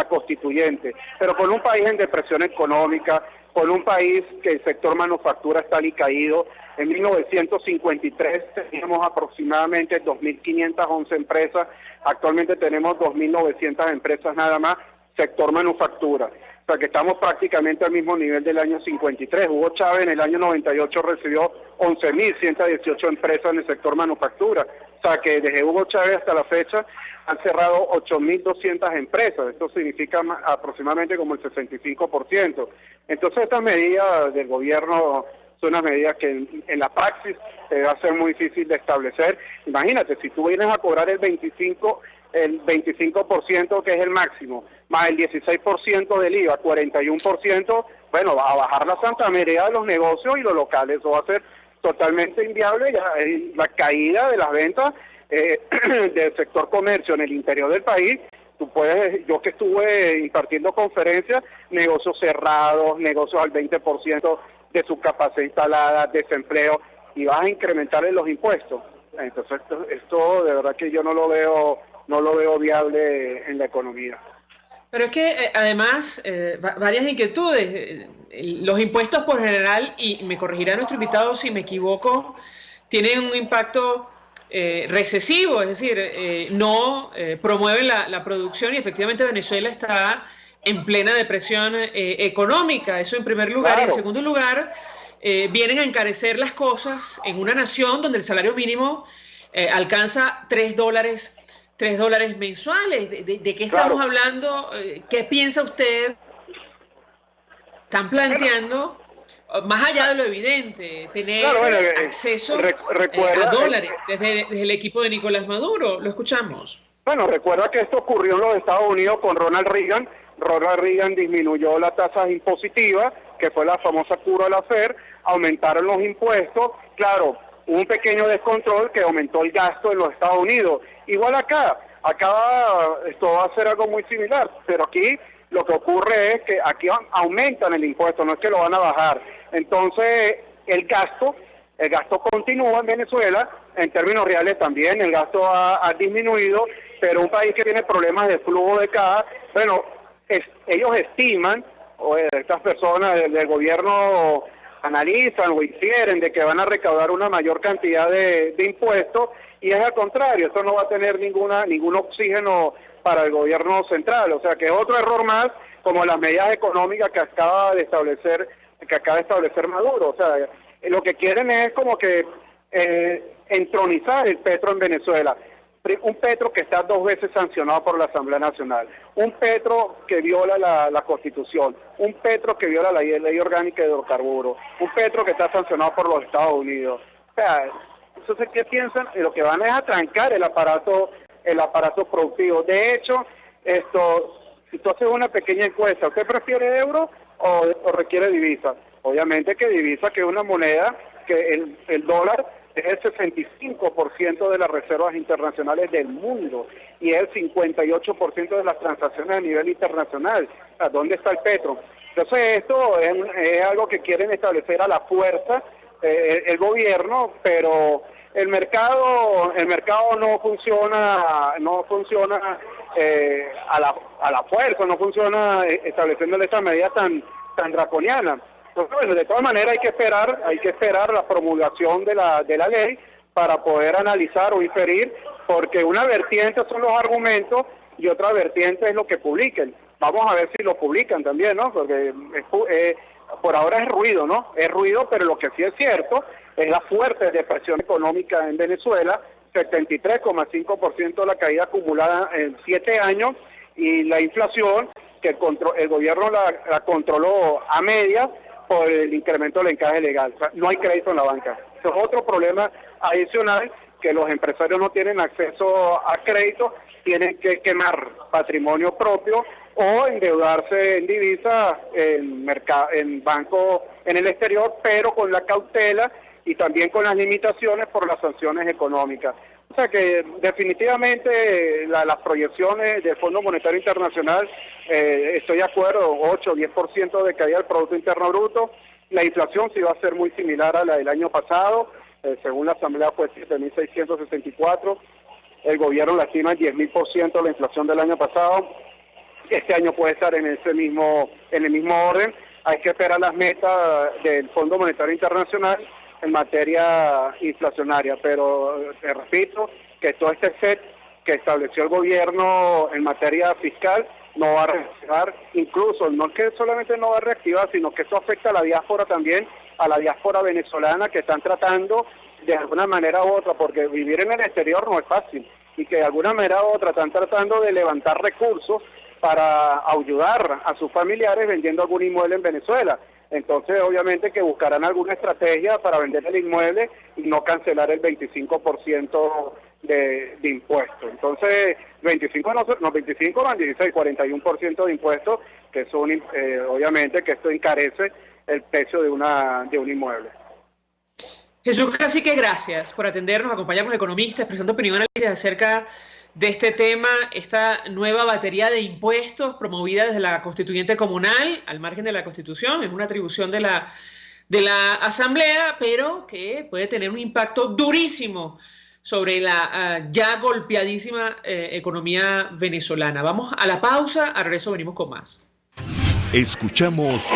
constituyente. Pero con un país en depresión económica, con un país que el sector manufactura está alicaído. En 1953 teníamos aproximadamente 2.511 empresas, actualmente tenemos 2.900 empresas nada más, sector manufactura. O sea que estamos prácticamente al mismo nivel del año 53. Hugo Chávez en el año 98 recibió 11.118 empresas en el sector manufactura. O sea que desde Hugo Chávez hasta la fecha han cerrado 8.200 empresas. Esto significa aproximadamente como el 65%. Entonces estas medidas del gobierno son unas medidas que en la praxis va a ser muy difícil de establecer. Imagínate, si tú vienes a cobrar el 25% que es el máximo, más el 16% del IVA, 41%, bueno, va a bajar la Santa María de los negocios y los locales. Eso va a ser totalmente inviable. Ya la caída de las ventas del sector comercio en el interior del país. Yo que estuve impartiendo conferencias, negocios cerrados, negocios al 20% de su capacidad instalada, desempleo, y vas a incrementarle los impuestos. Entonces esto de verdad que yo no lo veo viable en la economía.
Pero es que además varias inquietudes. Los impuestos por general, y me corregirá nuestro invitado si me equivoco, tienen un impacto recesivo, es decir, no promueven la producción, y efectivamente Venezuela está en plena depresión económica. Eso en primer lugar.
Claro.
Y en segundo lugar, vienen a encarecer las cosas en una nación donde el salario mínimo alcanza $3 mensuales. ¿De qué estamos hablando? ¿Qué piensa usted? Están planteando, más allá de lo evidente, tener acceso a dólares desde el equipo de Nicolás Maduro. Lo escuchamos.
Bueno, recuerda que esto ocurrió en los Estados Unidos con Ronald Reagan. Ronald Reagan disminuyó las tasas impositivas, que fue la famosa cura al hacer, aumentaron los impuestos. Claro, hubo un pequeño descontrol que aumentó el gasto en los Estados Unidos. Igual acá esto va a ser algo muy similar, pero aquí lo que ocurre es que aquí aumentan el impuesto, no es que lo van a bajar. Entonces, el gasto continúa en Venezuela, en términos reales también, el gasto ha disminuido, pero un país que tiene problemas de flujo de caja, bueno, ellos estiman, o estas personas del gobierno analizan o infieren de que van a recaudar una mayor cantidad de impuestos, y es al contrario, esto no va a tener ningún oxígeno para el gobierno central, o sea que es otro error más, como las medidas económicas que acaba de establecer Maduro. O sea, lo que quieren es como que entronizar el petro en Venezuela, un petro que está 2 veces sancionado por la Asamblea Nacional, un petro que viola la Constitución, un petro que viola la ley orgánica de hidrocarburos, un petro que está sancionado por los Estados Unidos. O sea, entonces, ¿qué piensan? Lo que van es a trancar el aparato productivo. De hecho, si tú haces una pequeña encuesta, ¿usted prefiere euro o requiere divisa? Obviamente que divisa, que es una moneda que el dólar es el 65% de las reservas internacionales del mundo y es el 58% de las transacciones a nivel internacional. O sea, ¿dónde está el petro? Entonces esto es algo que quieren establecer a la fuerza el gobierno, pero el mercado no funciona a la fuerza, no funciona estableciéndole esta medida tan draconiana. Entonces, bueno, de todas maneras hay que esperar la promulgación de la ley para poder analizar o inferir, porque una vertiente son los argumentos y otra vertiente es lo que publiquen. Vamos a ver si lo publican también, ¿no? Porque por ahora es ruido, ¿no? Es ruido, pero lo que sí es cierto es la fuerte depresión económica en Venezuela, 73,5% de la caída acumulada en 7 años, y la inflación que el gobierno la controló a medias por el incremento del encaje legal. O sea, no hay crédito en la banca. Eso es otro problema adicional, que los empresarios no tienen acceso a crédito, tienen que quemar patrimonio propio o endeudarse en divisa, en banco en el exterior, pero con la cautela y también con las limitaciones por las sanciones económicas. O sea que definitivamente las proyecciones del Fondo Monetario Internacional, estoy de acuerdo, 8 o 10% de caída del Producto Interno Bruto. La inflación sí va a ser muy similar a la del año pasado, según la Asamblea fue 7.664, el gobierno la estima en 10.000% la inflación del año pasado. Este año puede estar en el mismo orden. Hay que esperar las metas del Fondo Monetario Internacional en materia inflacionaria, pero te repito que todo este set que estableció el gobierno en materia fiscal no va a reactivar, incluso no es que solamente no va a reactivar, sino que esto afecta a la diáspora también, a la diáspora venezolana, que están tratando de alguna manera u otra, porque vivir en el exterior no es fácil, y que de alguna manera u otra están tratando de levantar recursos para ayudar a sus familiares vendiendo algún inmueble en Venezuela. Entonces, obviamente que buscarán alguna estrategia para vender el inmueble y no cancelar el 25% de impuestos. Entonces, 25 van 16, 41% de impuestos, que son, obviamente, que esto encarece el precio de un inmueble.
Jesús Cacique, gracias por atendernos, acompañarnos economistas, expresando opinión acerca de este tema, esta nueva batería de impuestos promovida desde la Constituyente Comunal, al margen de la Constitución, es una atribución de la Asamblea, pero que puede tener un impacto durísimo sobre la ya golpeadísima economía venezolana. Vamos a la pausa, al regreso venimos con más.
Escuchamos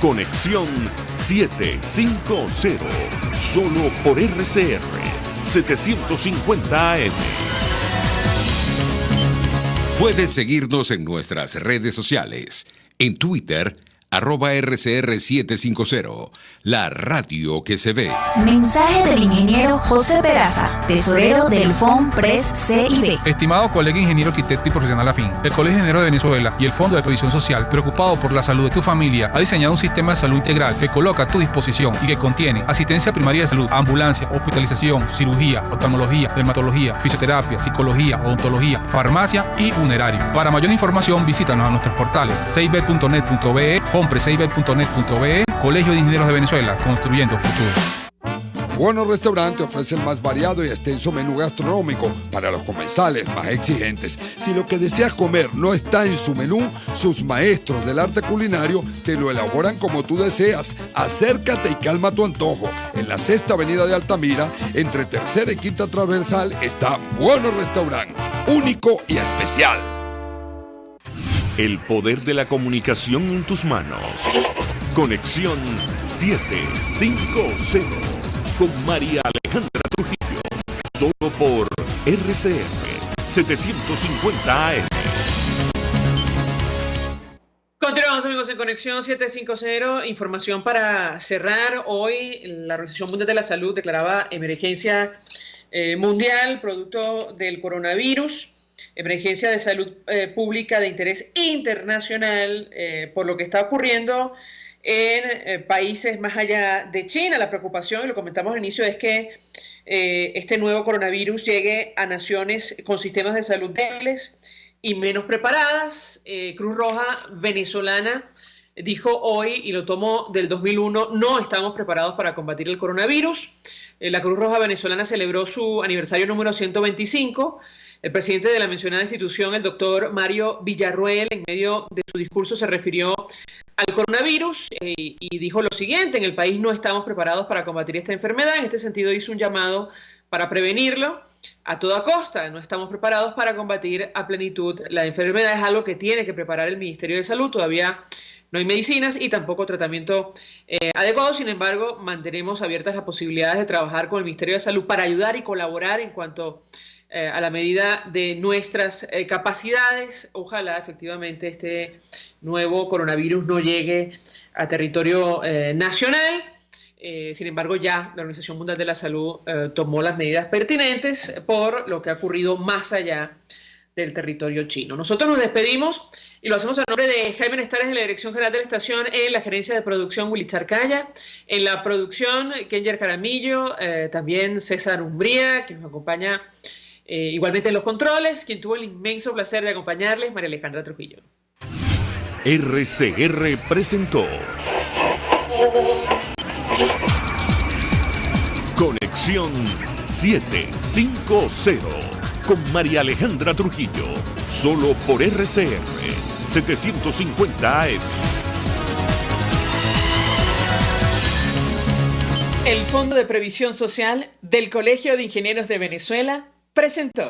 Conexión 750, solo por RCR 750 AM.
Puedes seguirnos en nuestras redes sociales. En Twitter, @RCR750, la radio que se ve.
Mensaje del ingeniero José Peraza, tesorero del FOMPRES CIB.
Estimado colega ingeniero, arquitecto y profesional afín, el Colegio de Ingenieros de Venezuela y el Fondo de Previsión Social, preocupado por la salud de tu familia, ha diseñado un sistema de salud integral que coloca a tu disposición y que contiene asistencia primaria de salud, ambulancia, hospitalización, cirugía, oftalmología, dermatología, fisioterapia, psicología, odontología, farmacia y funerario. Para mayor información, visítanos a nuestros portales cib.net.be, FOMPRESCIB.net.be, Colegio de Ingenieros de Venezuela, construyendo futuro.
Buenos Restaurantes ofrece el más variado y extenso menú gastronómico para los comensales más exigentes. Si lo que deseas comer no está en su menú, sus maestros del arte culinario te lo elaboran como tú deseas. Acércate y calma tu antojo. En la 6ª Avenida de Altamira, entre 3ª y 5ª Transversal, está Buenos Restaurantes, único y especial.
El poder de la comunicación en tus manos. Conexión 750 con María Alejandra Trujillo. Solo por RCR 750 AM.
Continuamos, amigos, en Conexión 750. Información para cerrar. Hoy la Organización Mundial de la Salud declaraba emergencia mundial producto del coronavirus. Emergencia de salud pública de interés internacional por lo que está ocurriendo en países más allá de China. La preocupación, y lo comentamos al inicio, es que este nuevo coronavirus llegue a naciones con sistemas de salud débiles y menos preparadas. Cruz Roja venezolana dijo hoy, y lo tomó del 2001, no estamos preparados para combatir el coronavirus. La Cruz Roja venezolana celebró su aniversario número 125. El presidente de la mencionada institución, el doctor Mario Villarruel, en medio de su discurso se refirió al coronavirus y dijo lo siguiente: en el país no estamos preparados para combatir esta enfermedad. En este sentido hizo un llamado para prevenirlo a toda costa. No estamos preparados para combatir a plenitud la enfermedad. Es algo que tiene que preparar el Ministerio de Salud. Todavía no hay medicinas y tampoco tratamiento adecuado. Sin embargo, mantenemos abiertas las posibilidades de trabajar con el Ministerio de Salud para ayudar y colaborar en cuanto a la medida de nuestras capacidades. Ojalá efectivamente este nuevo coronavirus no llegue a territorio nacional. Sin embargo, ya la Organización Mundial de la Salud tomó las medidas pertinentes por lo que ha ocurrido más allá del territorio chino. Nosotros nos despedimos y lo hacemos a nombre de Jaime Nestares, de la Dirección General de la Estación, en la gerencia de producción Willy Charcaya, en la producción Kenyer Caramillo, también César Umbría, que nos acompaña igualmente en los controles, quien tuvo el inmenso placer de acompañarles, María Alejandra Trujillo.
RCR presentó Conexión 750 con María Alejandra Trujillo, solo por RCR 750 AM.
El Fondo de Previsión Social del Colegio de Ingenieros de Venezuela presentó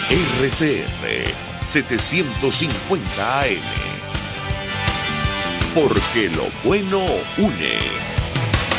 RCR 750 AM. Porque lo bueno une.